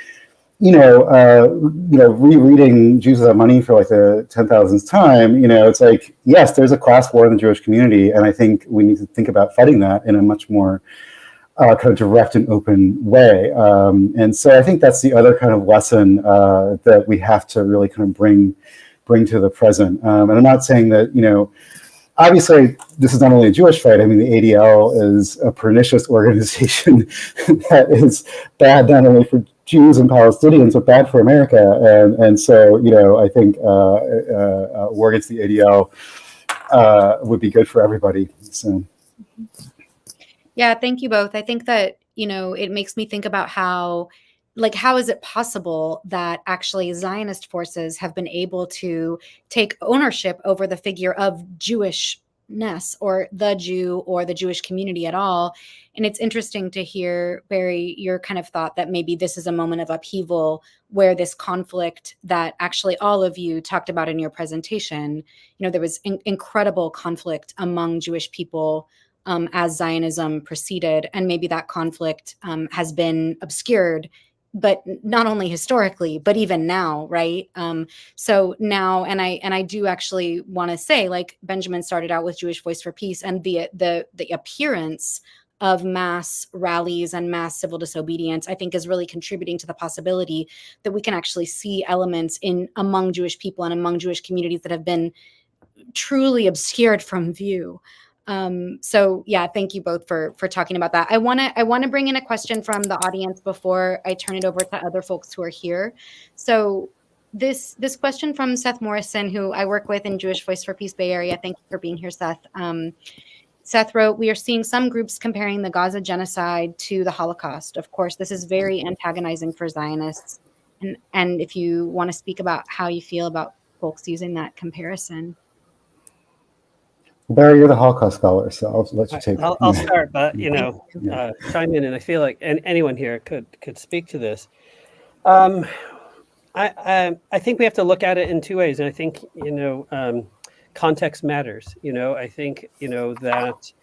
rereading Jews Without Money for like the 10,000th time, it's like, yes, there's a class war in the Jewish community, and I think we need to think about fighting that in a much more kind of direct and open way. And so I think that's the other kind of lesson that we have to really kind of bring to the present. And I'm not saying that, obviously, this is not only a Jewish fight. I mean, the ADL is a pernicious organization that is bad not only for Jews and Palestinians, but bad for America. And so, I think war against the ADL would be good for everybody. So, yeah, thank you both. I think that, it makes me think about how is it possible that actually Zionist forces have been able to take ownership over the figure of Jewishness or the Jew or the Jewish community at all? And it's interesting to hear, Barry, your kind of thought that maybe this is a moment of upheaval where this conflict that actually all of you talked about in your presentation, there was incredible conflict among Jewish people as Zionism proceeded. And maybe that conflict has been obscured, but not only historically, but even now, right? So now, and I do actually want to say, like Benjamin started out with Jewish Voice for Peace, and the appearance of mass rallies and mass civil disobedience, I think, is really contributing to the possibility that we can actually see elements among Jewish people and among Jewish communities that have been truly obscured from view. So yeah, thank you both for talking about that. I want to bring in a question from the audience before I turn it over to other folks who are here. So this question from Seth Morrison, who I work with in Jewish Voice for Peace Bay Area. Thank you for being here, Seth. Seth wrote, "We are seeing some groups comparing the Gaza genocide to the Holocaust. Of course, this is very antagonizing for Zionists. And if you want to speak about how you feel about folks using that comparison." Barry, you're the Holocaust scholar, so I'll let you take. I'll start, but chime in, and I feel like anyone here could speak to this. I think we have to look at it in two ways, and I think context matters. I think that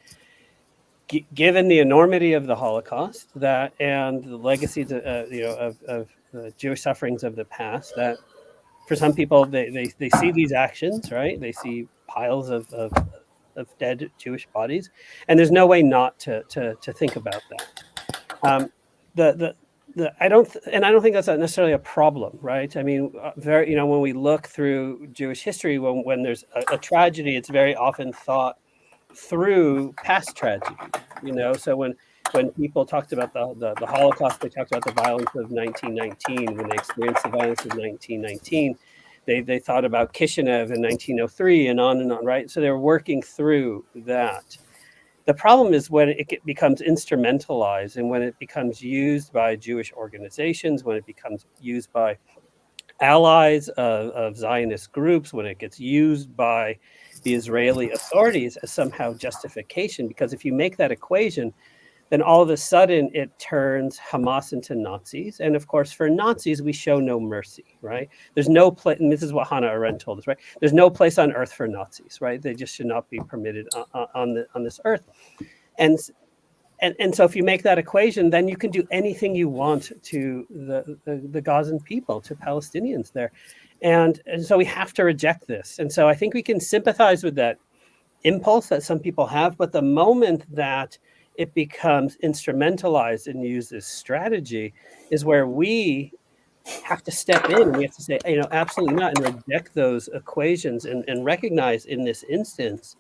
given the enormity of the Holocaust, and the legacies of Jewish sufferings of the past, that for some people they see these actions, right? They see piles of dead Jewish bodies, and there's no way not to think about that. I don't think that's necessarily a problem, right? I mean, when we look through Jewish history, when there's a tragedy, it's very often thought through past tragedy. So when people talked about the Holocaust, they talked about the violence of 1919. When they experienced the violence of 1919, they thought about Kishinev in 1903 and on, right? So they're working through that. The problem is when it becomes instrumentalized and when it becomes used by Jewish organizations, when it becomes used by allies of Zionist groups, when it gets used by the Israeli authorities as somehow justification. Because if you make that equation, then all of a sudden it turns Hamas into Nazis. And of course, for Nazis, we show no mercy, right? There's no place, and this is what Hannah Arendt told us, right? There's no place on earth for Nazis, right? They just should not be permitted on this earth. And so if you make that equation, then you can do anything you want to the Gazan people, to Palestinians there. And so we have to reject this. And so I think we can sympathize with that impulse that some people have, but the moment that it becomes instrumentalized and used as strategy is where we have to step in and we have to say, absolutely not, and reject those equations and recognize in this instance,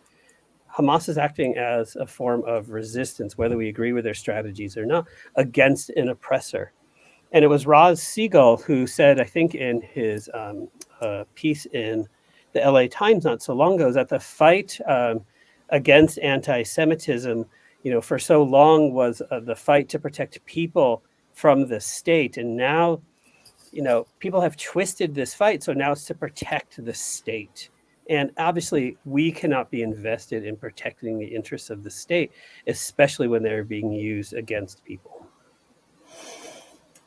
Hamas is acting as a form of resistance, whether we agree with their strategies or not, against an oppressor. And it was Roz Siegel who said, I think in his piece in the LA Times not so long ago, is that the fight against anti-Semitism, for so long was the fight to protect people from the state. And now, people have twisted this fight. So now it's to protect the state. And obviously, we cannot be invested in protecting the interests of the state, especially when they're being used against people.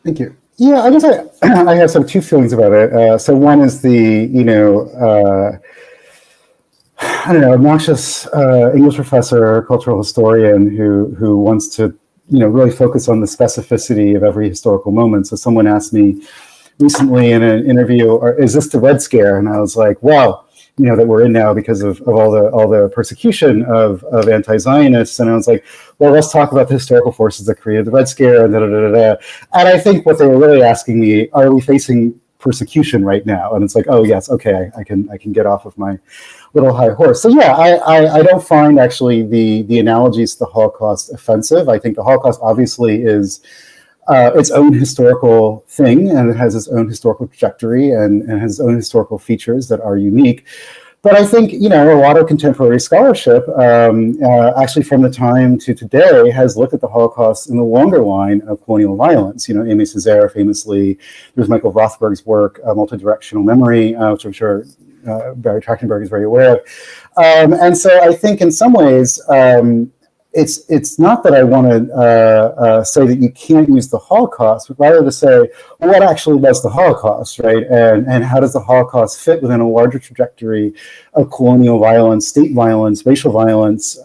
Thank you. Yeah, I guess I have sort of two feelings about it. So one is the, obnoxious English professor, cultural historian who wants to, really focus on the specificity of every historical moment. So someone asked me recently in an interview, is this the Red Scare? And I was like, well, that we're in now because of all the persecution of anti-Zionists. And I was like, well, let's talk about the historical forces that created the Red Scare, and And I think what they were really asking me, are we facing persecution right now? And it's like, oh yes, okay, I can get off of my little high horse. So yeah, I don't find actually the analogies to the Holocaust offensive. I think the Holocaust obviously is its own historical thing, and it has its own historical trajectory and has its own historical features that are unique. But I think, a lot of contemporary scholarship, actually from the time to today, has looked at the Holocaust in the longer line of colonial violence. Aimé Césaire famously, there's Michael Rothberg's work, Multidirectional Memory, which I'm sure Barry Trachtenberg is very aware of. And so I think in some ways, it's not that I want to say that you can't use the Holocaust, but rather to say, well, what actually was the Holocaust, right? And how does the Holocaust fit within a larger trajectory of colonial violence, state violence, racial violence,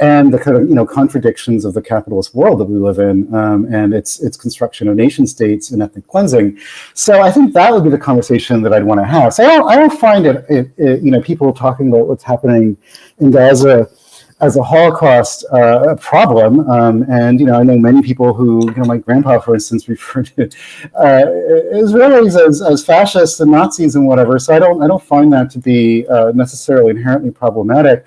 and the kind of contradictions of the capitalist world that we live in, and its construction of nation states and ethnic cleansing. So I think that would be the conversation that I'd want to have. So I don't find it people talking about what's happening in Gaza as a Holocaust problem, and I know many people who, my grandpa, for instance, referred to Israelis as fascists and Nazis and whatever. So I don't find that to be necessarily inherently problematic.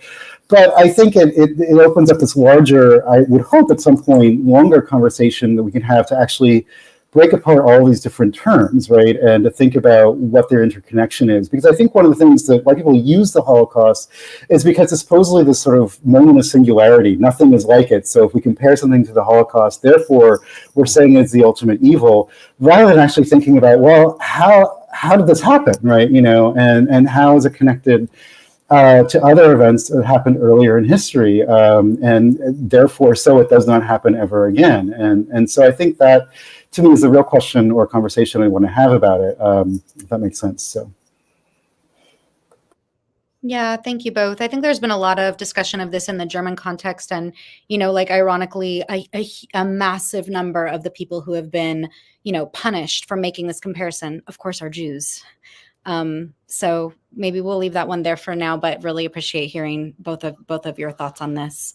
But I think it opens up this larger, I would hope at some point, longer conversation that we can have to actually break apart all these different terms, right? And to think about what their interconnection is. Because I think one of the things that why people use the Holocaust is because it's supposedly this sort of moment of singularity. Nothing is like it. So if we compare something to the Holocaust, therefore we're saying it's the ultimate evil, rather than actually thinking about, well, how did this happen, right? And how is it connected to other events that happened earlier in history, and therefore so it does not happen ever again. And so I think that, to me, is the real question or conversation I want to have about it, if that makes sense. So. Yeah, thank you both. I think there's been a lot of discussion of this in the German context, and ironically, a massive number of the people who have been punished for making this comparison, of course, are Jews. So maybe we'll leave that one there for now, but really appreciate hearing both of your thoughts on this.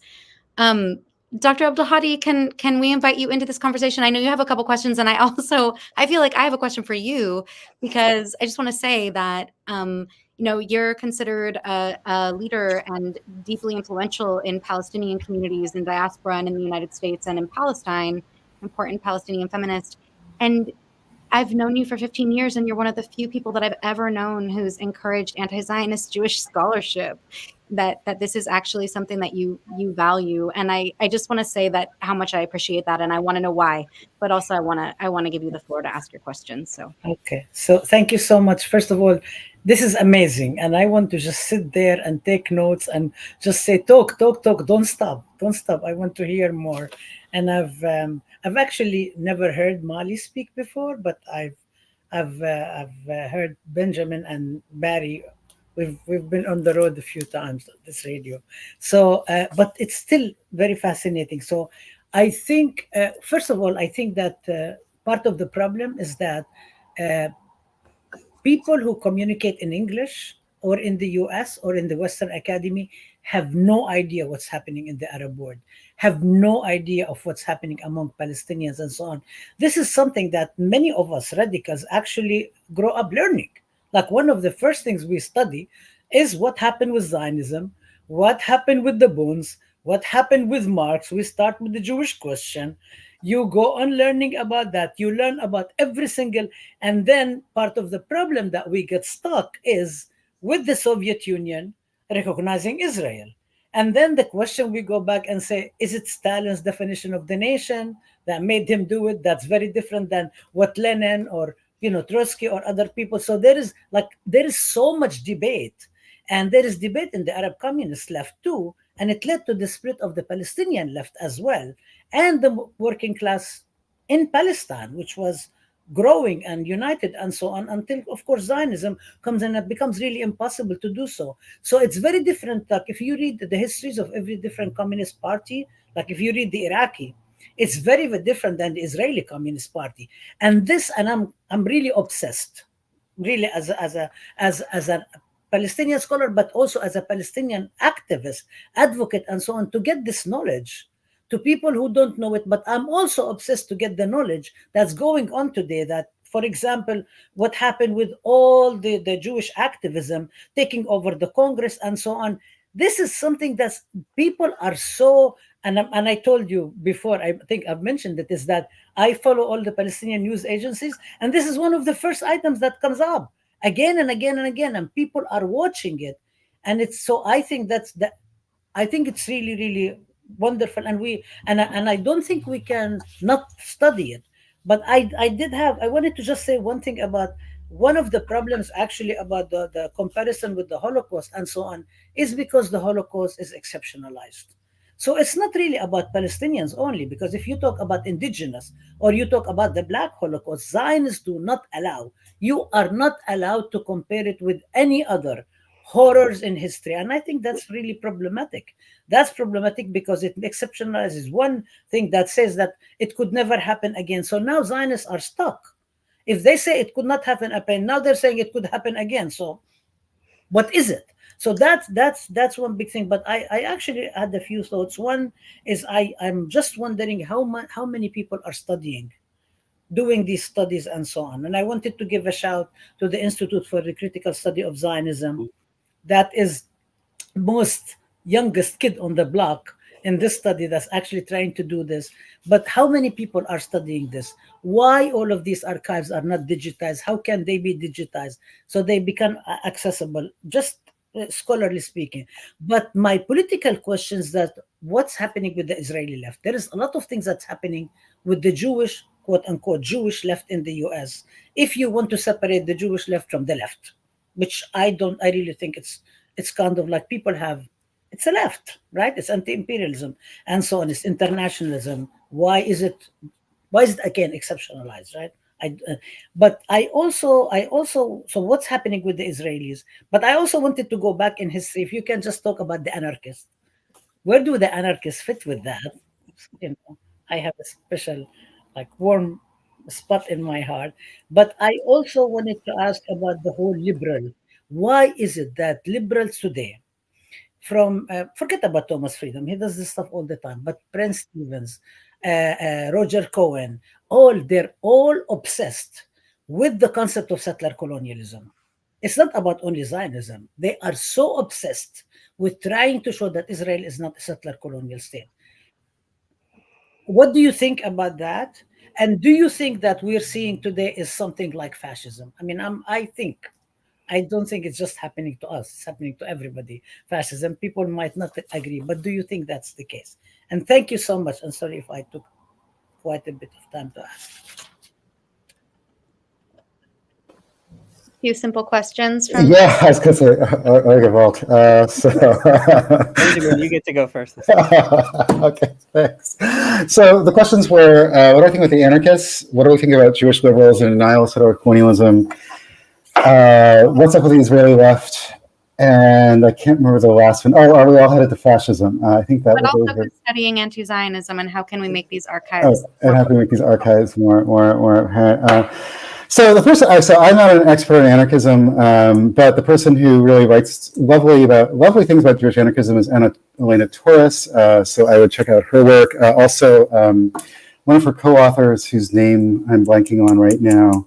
Dr. Abdelhadi, can we invite you into this conversation? I know you have a couple questions, and I feel like I have a question for you, because I just want to say that you're considered a leader and deeply influential in Palestinian communities in diaspora and in the United States and in Palestine, important Palestinian feminist. And I've known you for 15 years, and you're one of the few people that I've ever known who's encouraged anti-Zionist Jewish scholarship. that this is actually something that you value. And I just want to say that how much I appreciate that, and I want to know why. But also I want to give you the floor to ask your questions. So okay, so thank you so much. First of all, this is amazing, and I want to just sit there and take notes and just say talk, talk, talk. Don't stop, don't stop. I want to hear more. And I've actually never heard Mali speak before, but I've heard Benjamin and Barry. We've been on the road a few times on this radio, so but it's still very fascinating. So I think first of all, I think that part of the problem is that uh, people who communicate in English or in the US or in the Western Academy have no idea what's happening in the Arab world, have no idea of what's happening among Palestinians and so on. This is something that many of us radicals actually grow up learning. Like one of the first things we study is what happened with Zionism, what happened with the bones, what happened with Marx. We start with the Jewish question. You go on learning about that. You learn about every single, and then part of the problem that we get stuck is with the Soviet Union recognizing Israel. And then the question we go back and say, is it Stalin's definition of the nation that made him do it? That's very different than what Lenin or Trotsky or other people. So there is so much debate, and there is debate in the Arab communist left too, and it led to the split of the Palestinian left as well, and the working class in Palestine, which was growing and united and so on, until of course Zionism comes and it becomes really impossible to do so. So it's very different. Like if you read the histories of every different communist party, like if you read the Iraqi, it's very, very different than the Israeli Communist Party. And this, and I'm really obsessed, really as a Palestinian scholar, but also as a Palestinian activist, advocate, and so on, to get this knowledge to people who don't know it. But I'm also obsessed to get the knowledge that's going on today. That, for example, what happened with all the Jewish activism taking over the Congress and so on. This is something that people are so, and I told you before, I think I've mentioned it, is that I follow all the Palestinian news agencies, and this is one of the first items that comes up again and again and again, and people are watching it. And it's so, I think I think it's really, really wonderful, and I don't think we can not study it. But I wanted to just say one thing about one of the problems actually about the comparison with the Holocaust and so on is because the Holocaust is exceptionalized. So it's not really about Palestinians only, because if you talk about indigenous or you talk about the Black Holocaust, Zionists do not allow, you are not allowed to compare it with any other horrors in history. And I think that's really problematic. That's problematic because it exceptionalizes one thing that says that it could never happen again. So now Zionists are stuck. If they say it could not happen again, now they're saying it could happen again. So what is it? So that's one big thing. But I actually had a few thoughts. One is I'm just wondering how many people are studying, doing these studies and so on. And I wanted to give a shout to the Institute for the Critical Study of Zionism, that is most youngest kid on the block in this study that's actually trying to do this. But how many people are studying this? Why all of these archives are not digitized? How can they be digitized so they become accessible, just scholarly speaking? But my political questions, that what's happening with the Israeli left? There is a lot of things that's happening with the Jewish, quote unquote, Jewish left in the US. If you want to separate the Jewish left from the left, which I really think it's kind of like people have, it's a left, right? It's anti-imperialism and so on. It's internationalism. Why is it again exceptionalized, right? But I also, so what's happening with the Israelis? But I also wanted to go back in history. If you can just talk about the anarchists, where do the anarchists fit with that? I have a special, like, warm spot in my heart. But I also wanted to ask about the whole liberal. Why is it that liberals today, from forget about Thomas Friedman, he does this stuff all the time, but Prince Stevens, Roger Cohen, they're all obsessed with the concept of settler colonialism. It's not about only Zionism. They are so obsessed with trying to show that Israel is not a settler colonial state. What do you think about that? And do you think that we're seeing today is something like fascism? I mean, I don't think it's just happening to us. It's happening to everybody. Fascism. People might not agree, but do you think that's the case? And thank you so much. And sorry if I took quite a bit of time to ask. Few simple questions from Yeah, I was going to say, Argivald. Benjamin, you get to go first. Okay, thanks. So the questions were, what do I think about the anarchists? What do we think about Jewish liberals and nihilist colonialism? What's up with the Israeli left? And I can't remember the last one. Oh, are we all headed to fascism? I think that but was also over. studying anti-Zionism and how can we make these archives And how can we make these archives more so the person, so I'm not an expert in anarchism, but the person who really writes lovely things about Jewish anarchism is Elena Torres. So I would check out her work. Also, one of her co-authors, whose name I'm blanking on right now,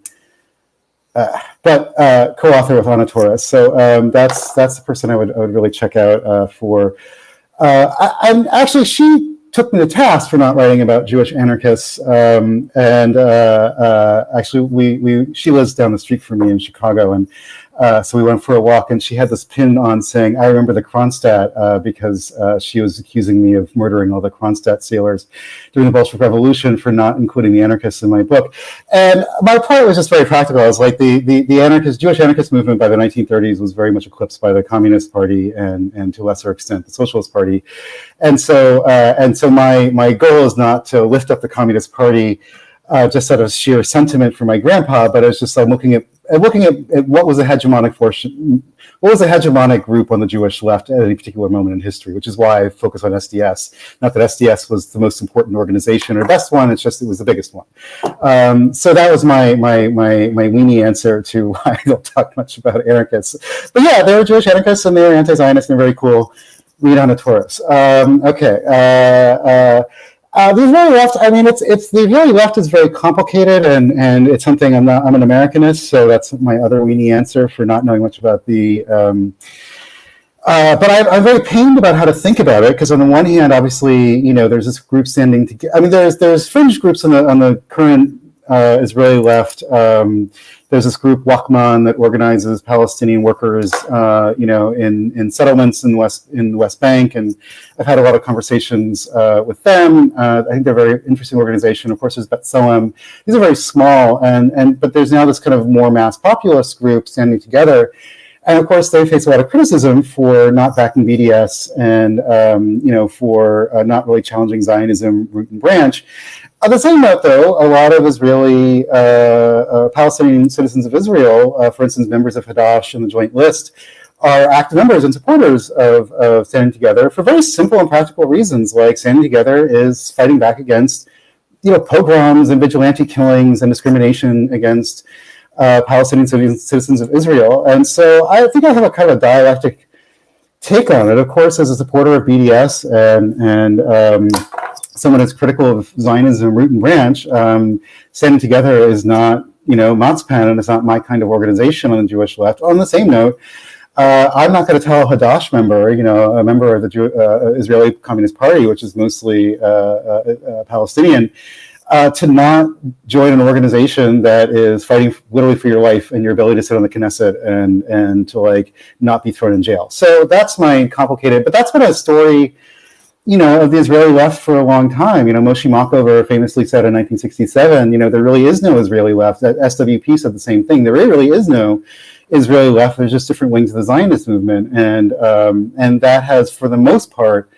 but co-author with Anna Torres. So that's the person I would really check out for. I'm actually, she took me to task for not writing about Jewish anarchists, and actually, she lives down the street from me in Chicago, and so we went for a walk, and she had this pin on saying, "I remember the Kronstadt," because she was accusing me of murdering all the Kronstadt sailors during the Bolshevik Revolution for not including the anarchists in my book. And my point was just very practical. I was like, the Jewish anarchist movement by the 1930s was very much eclipsed by the Communist Party and to a lesser extent the Socialist Party. And so my goal is not to lift up the Communist Party just out of sheer sentiment for my grandpa, but it's just looking at what was a hegemonic force, what was a hegemonic group on the Jewish left at any particular moment in history, which is why I focus on SDS. Not that SDS was the most important organization or best one; it's just it was the biggest one. So that was my weenie answer to why I don't talk much about anarchists. But yeah, they were Jewish anarchists and they were anti-Zionist and they're very cool. Read on a Taurus. The Israeli left, I mean, the Israeli left is very complicated, and it's something I'm an Americanist, so that's my other weenie answer for not knowing much about the. But I'm very pained about how to think about it, because on the one hand, obviously, there's this group standing together. I mean, there's fringe groups on the current Israeli left. There's this group Wachman that organizes Palestinian workers, in settlements in the West Bank, and I've had a lot of conversations with them. I think they're a very interesting organization. Of course, there's B'Tselem. These are very small, but there's now this kind of more mass populist group standing together. And of course, they face a lot of criticism for not backing BDS and for not really challenging Zionism root and branch. On the same note, though, a lot of Israeli Palestinian citizens of Israel, for instance, members of Hadash and the Joint List, are active members and supporters of standing together for very simple and practical reasons, like standing together is fighting back against, pogroms and vigilante killings and discrimination against Palestinian citizens of Israel. And so I think I have a kind of a dialectic take on it. Of course, as a supporter of BDS and someone who's critical of Zionism root and branch, standing together is not, Matzpan, and it's not my kind of organization on the Jewish left. On the same note, I'm not going to tell a Hadash member, a member of the Israeli Communist Party, which is mostly Palestinian, to not join an organization that is fighting literally for your life and your ability to sit on the Knesset and to not be thrown in jail. So that's my complicated, but that's been a story, of the Israeli left for a long time. Moshe Machover famously said in 1967, there really is no Israeli left. SWP said the same thing. There really is no Israeli left. There's just different wings of the Zionist movement, and that has, for the most part,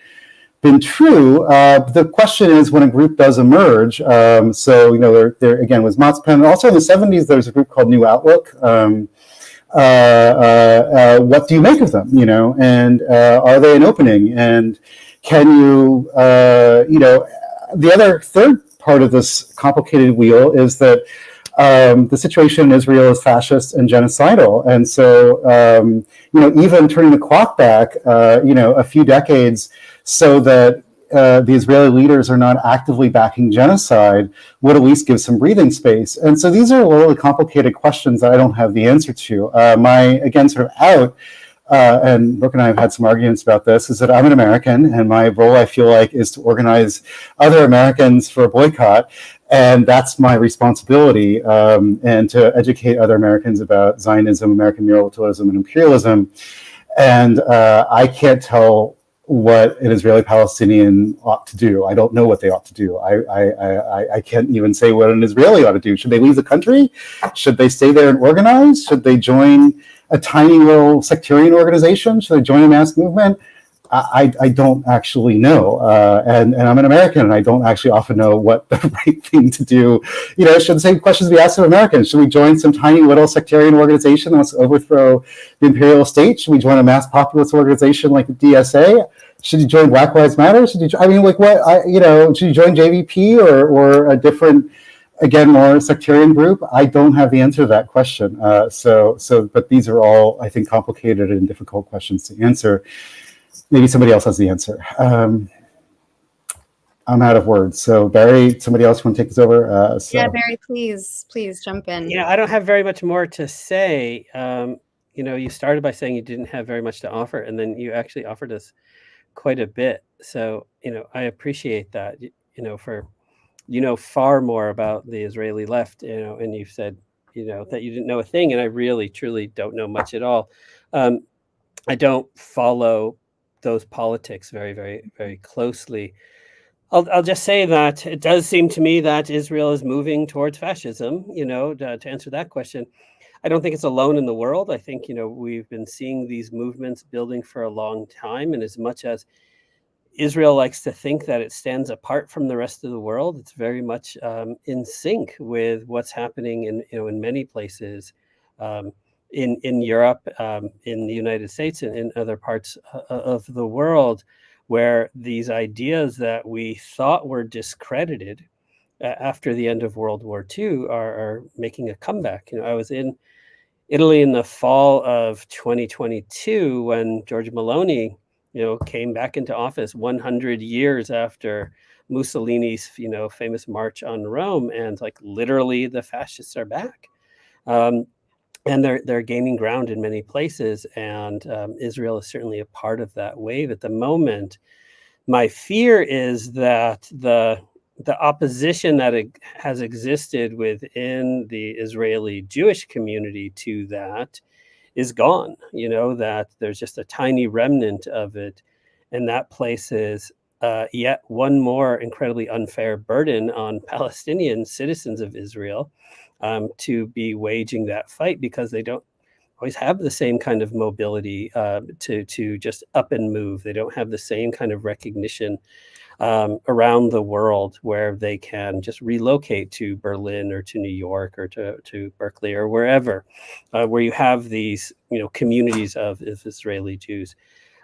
been true. The question is when a group does emerge. There again was Matzpan. Also in the 70s, there was a group called New Outlook. What do you make of them? And are they an opening? And can you, the other third part of this complicated wheel is that the situation in Israel is fascist and genocidal. And so, even turning the clock back, a few decades so that the Israeli leaders are not actively backing genocide would at least give some breathing space. And so these are really complicated questions that I don't have the answer to. Again, sort of out, and Brooke and I have had some arguments about this, is that I'm an American and my role, I feel like, is to organize other Americans for a boycott. And that's my responsibility, and to educate other Americans about Zionism, American militarism, and imperialism. And I can't tell what an Israeli Palestinian ought to do. I don't know what they ought to do. I can't even say what an Israeli ought to do. Should they leave the country? Should they stay there and organize? Should they join a tiny little sectarian organization? Should they join a mass movement? I don't actually know, and I'm an American, and I don't actually often know what the right thing to do. Should the same questions be asked of Americans? Should we join some tiny little sectarian organization that wants to overthrow the imperial state? Should we join a mass populist organization like the DSA? Should you join Black Lives Matter? Should you? Should you join JVP or a different, again, more sectarian group? I don't have the answer to that question. But these are all, I think, complicated and difficult questions to answer. Maybe somebody else has the answer. I'm out of words. So Barry, somebody else want to take this over? Yeah, Barry, please jump in. Yeah, I don't have very much more to say. You started by saying you didn't have very much to offer, and then you actually offered us quite a bit. So, I appreciate that. For far more about the Israeli left, and you've said, that you didn't know a thing, and I really, truly don't know much at all. I don't follow those politics very, very, very closely. I'll just say that it does seem to me that Israel is moving towards fascism. To answer that question, I don't think it's alone in the world. I think we've been seeing these movements building for a long time, and as much as Israel likes to think that it stands apart from the rest of the world, it's very much in sync with what's happening in many places. In Europe, in the United States, and in other parts of the world, where these ideas that we thought were discredited after the end of World War II are making a comeback. I was in Italy in the fall of 2022 when Giorgia Meloni, came back into office 100 years after Mussolini's, famous march on Rome, and literally the fascists are back. And they're gaining ground in many places, and Israel is certainly a part of that wave at the moment. My fear is that the opposition that has existed within the Israeli Jewish community to that is gone. That there's just a tiny remnant of it, and that places yet one more incredibly unfair burden on Palestinian citizens of Israel. To be waging that fight, because they don't always have the same kind of mobility to just up and move. They don't have the same kind of recognition around the world where they can just relocate to Berlin or to New York or to Berkeley or wherever, where you have these communities of Israeli Jews.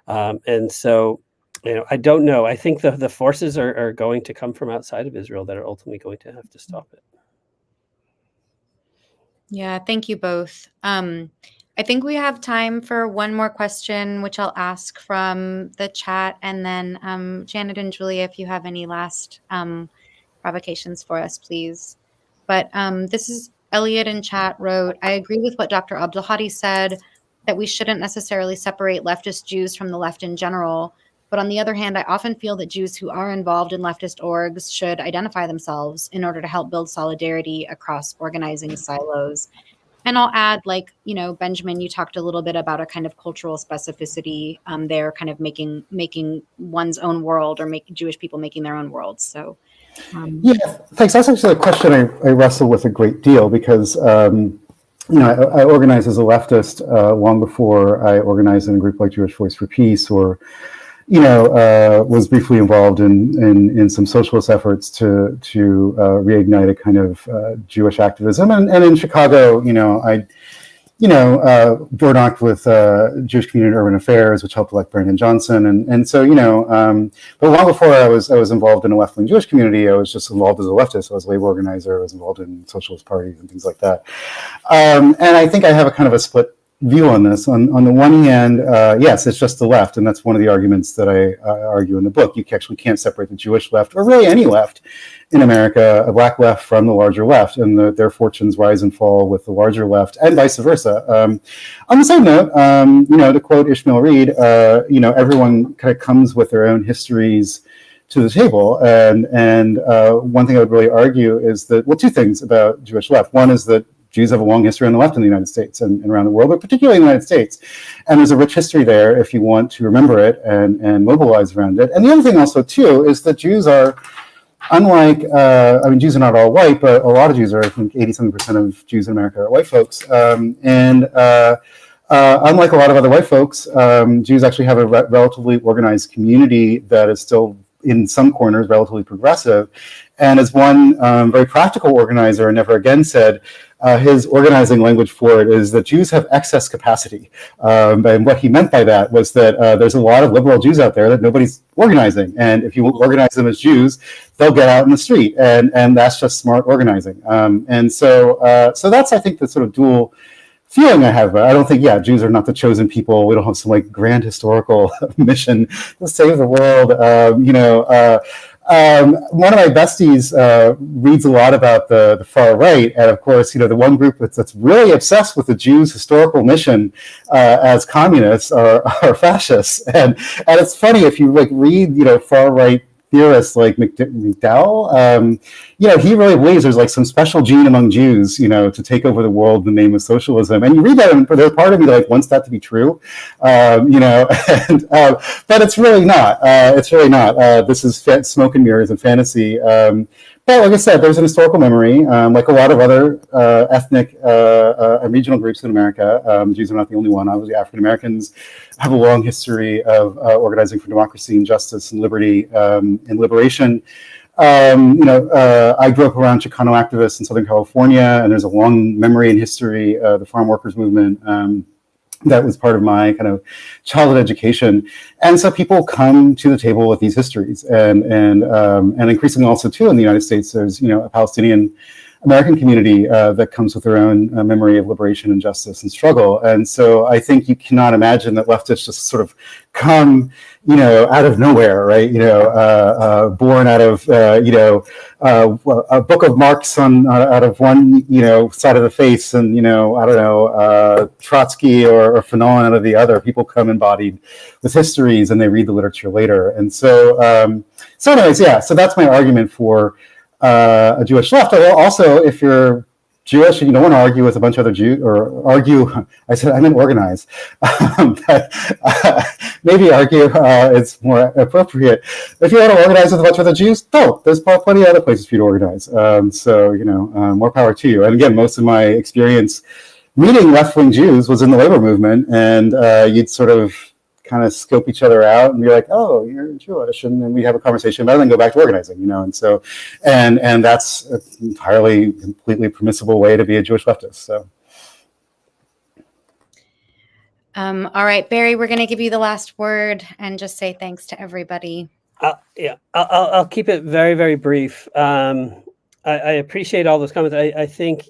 And so I don't know. I think the forces are going to come from outside of Israel that are ultimately going to have to stop it. Yeah, thank you both. I think we have time for one more question, which I'll ask from the chat. And then Janet and Julia, if you have any last provocations for us, please. But this is Elliot in chat wrote, I agree with what Dr. Abdulhadi said, that we shouldn't necessarily separate leftist Jews from the left in general. But on the other hand, I often feel that Jews who are involved in leftist orgs should identify themselves in order to help build solidarity across organizing silos. And I'll add, Benjamin, you talked a little bit about a kind of cultural specificity there, kind of making one's own world, or Jewish people making their own worlds. So, yeah, thanks. That's actually a question I wrestle with a great deal, because I organized as a leftist long before I organized in a group like Jewish Voice for Peace, or was briefly involved in some socialist efforts to reignite a kind of Jewish activism. And in Chicago, I door-knocked with Jewish Community and Urban Affairs, which helped elect Brandon Johnson. And so, but long before I was involved in a left-wing Jewish community, I was just involved as a leftist. I was a labor organizer. I was involved in socialist parties and things like that. And I think I have a kind of a split view on this. On the one hand, yes, it's just the left, and that's one of the arguments that I argue in the book. You actually can't separate the Jewish left, or really any left in America, a black left from the larger left, and their fortunes rise and fall with the larger left, and vice versa. On the same note, to quote Ishmael Reed, everyone kind of comes with their own histories to the table. And one thing I would really argue is that, well, two things about Jewish left. One is that Jews have a long history on the left in the United States and around the world, but particularly in the United States. And there's a rich history there if you want to remember it and mobilize around it. And the other thing also, too, is that Jews are, unlike, I mean, Jews are not all white, but a lot of Jews are, I think 87% of Jews in America are white folks. Unlike a lot of other white folks, Jews actually have a relatively organized community that is still, in some corners, relatively progressive. And as one very practical organizer, Never Again, said, his organizing language for it is that Jews have excess capacity. And what he meant by that was that there's a lot of liberal Jews out there that nobody's organizing. And if you organize them as Jews, they'll get out in the street. And that's just smart organizing. So that's, I think, the sort of dual feeling I have. I don't think, Jews are not the chosen people. We don't have some like grand historical mission to save the world. One of my besties reads a lot about the far right, and of course, the one group that's really obsessed with the Jews' historical mission as communists are fascists. And it's funny if you like read far right theorists like McDowell, he really believes there's like some special gene among Jews, to take over the world in the name of socialism. And you read that, and there's part of me that like wants that to be true, but it's really not. It's really not. This is smoke and mirrors and fantasy. But like I said, there's an historical memory, like a lot of other ethnic and regional groups in America. Jews are not the only one. Obviously, African Americans have a long history of organizing for democracy and justice and liberty and liberation. I grew up around Chicano activists in Southern California, and there's a long memory and history of the farm workers movement. That was part of my kind of childhood education. And so people come to the table with these histories, and increasingly also too in the United States, there's, a Palestinian American community that comes with their own memory of liberation and justice and struggle. And so I think you cannot imagine that leftists just sort of come, out of nowhere, right? Born out of, a book of Marx out of one, side of the face, and, Trotsky or Fanon out of the other. People come embodied with histories, and they read the literature later. And so, anyways, so that's my argument for a Jewish left. Although also, if you're Jewish and you don't want to argue with a bunch of other Jews, or argue, I meant organize, but maybe argue is more appropriate. If you want to organize with a bunch of other Jews, don't. There's plenty of other places for you to organize. More power to you. And again, most of my experience meeting left-wing Jews was in the labor movement, and you'd sort of kind of scope each other out and be like, oh, you're Jewish, and then we have a conversation about it and go back to organizing, and so and that's an entirely completely permissible way to be a Jewish leftist. So all right, Barry, we're going to give you the last word and just say thanks to everybody. I'll keep it very, very brief. I appreciate all those comments. I think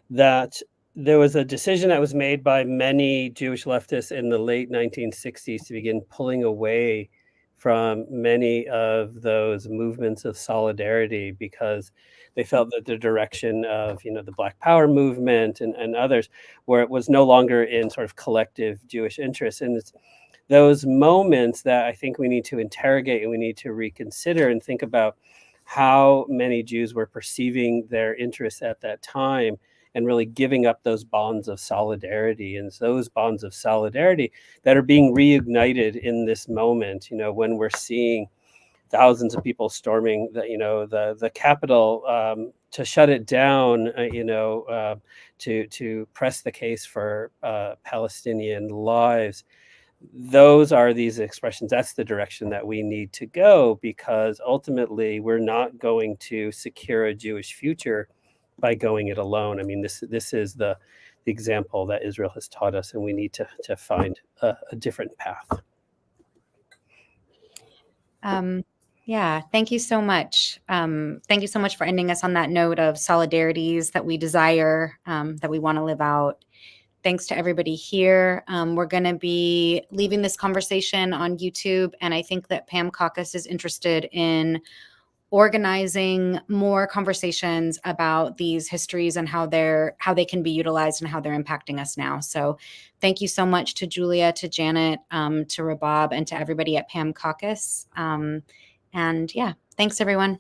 that there was a decision that was made by many Jewish leftists in the late 1960s to begin pulling away from many of those movements of solidarity, because they felt that the direction of the Black Power movement and others, where it was no longer in sort of collective Jewish interests. And it's those moments that I think we need to interrogate, and we need to reconsider and think about how many Jews were perceiving their interests at that time, and really giving up those bonds of solidarity. And those bonds of solidarity that are being reignited in this moment, when we're seeing thousands of people storming the Capitol to shut it down, to press the case for Palestinian lives. Those are these expressions. That's the direction that we need to go, because ultimately we're not going to secure a Jewish future by going it alone. I mean, this is the example that Israel has taught us, and we need to find a different path. Thank you so much. Thank you so much for ending us on that note of solidarities that we desire, that we want to live out. Thanks to everybody here. We're going to be leaving this conversation on YouTube, and I think that Pam Caucus is interested in organizing more conversations about these histories and how they can be utilized and how they're impacting us now. So thank you so much to Julia, to Janet, to Rabab, and to everybody at Pam Caucus. And And yeah, thanks everyone.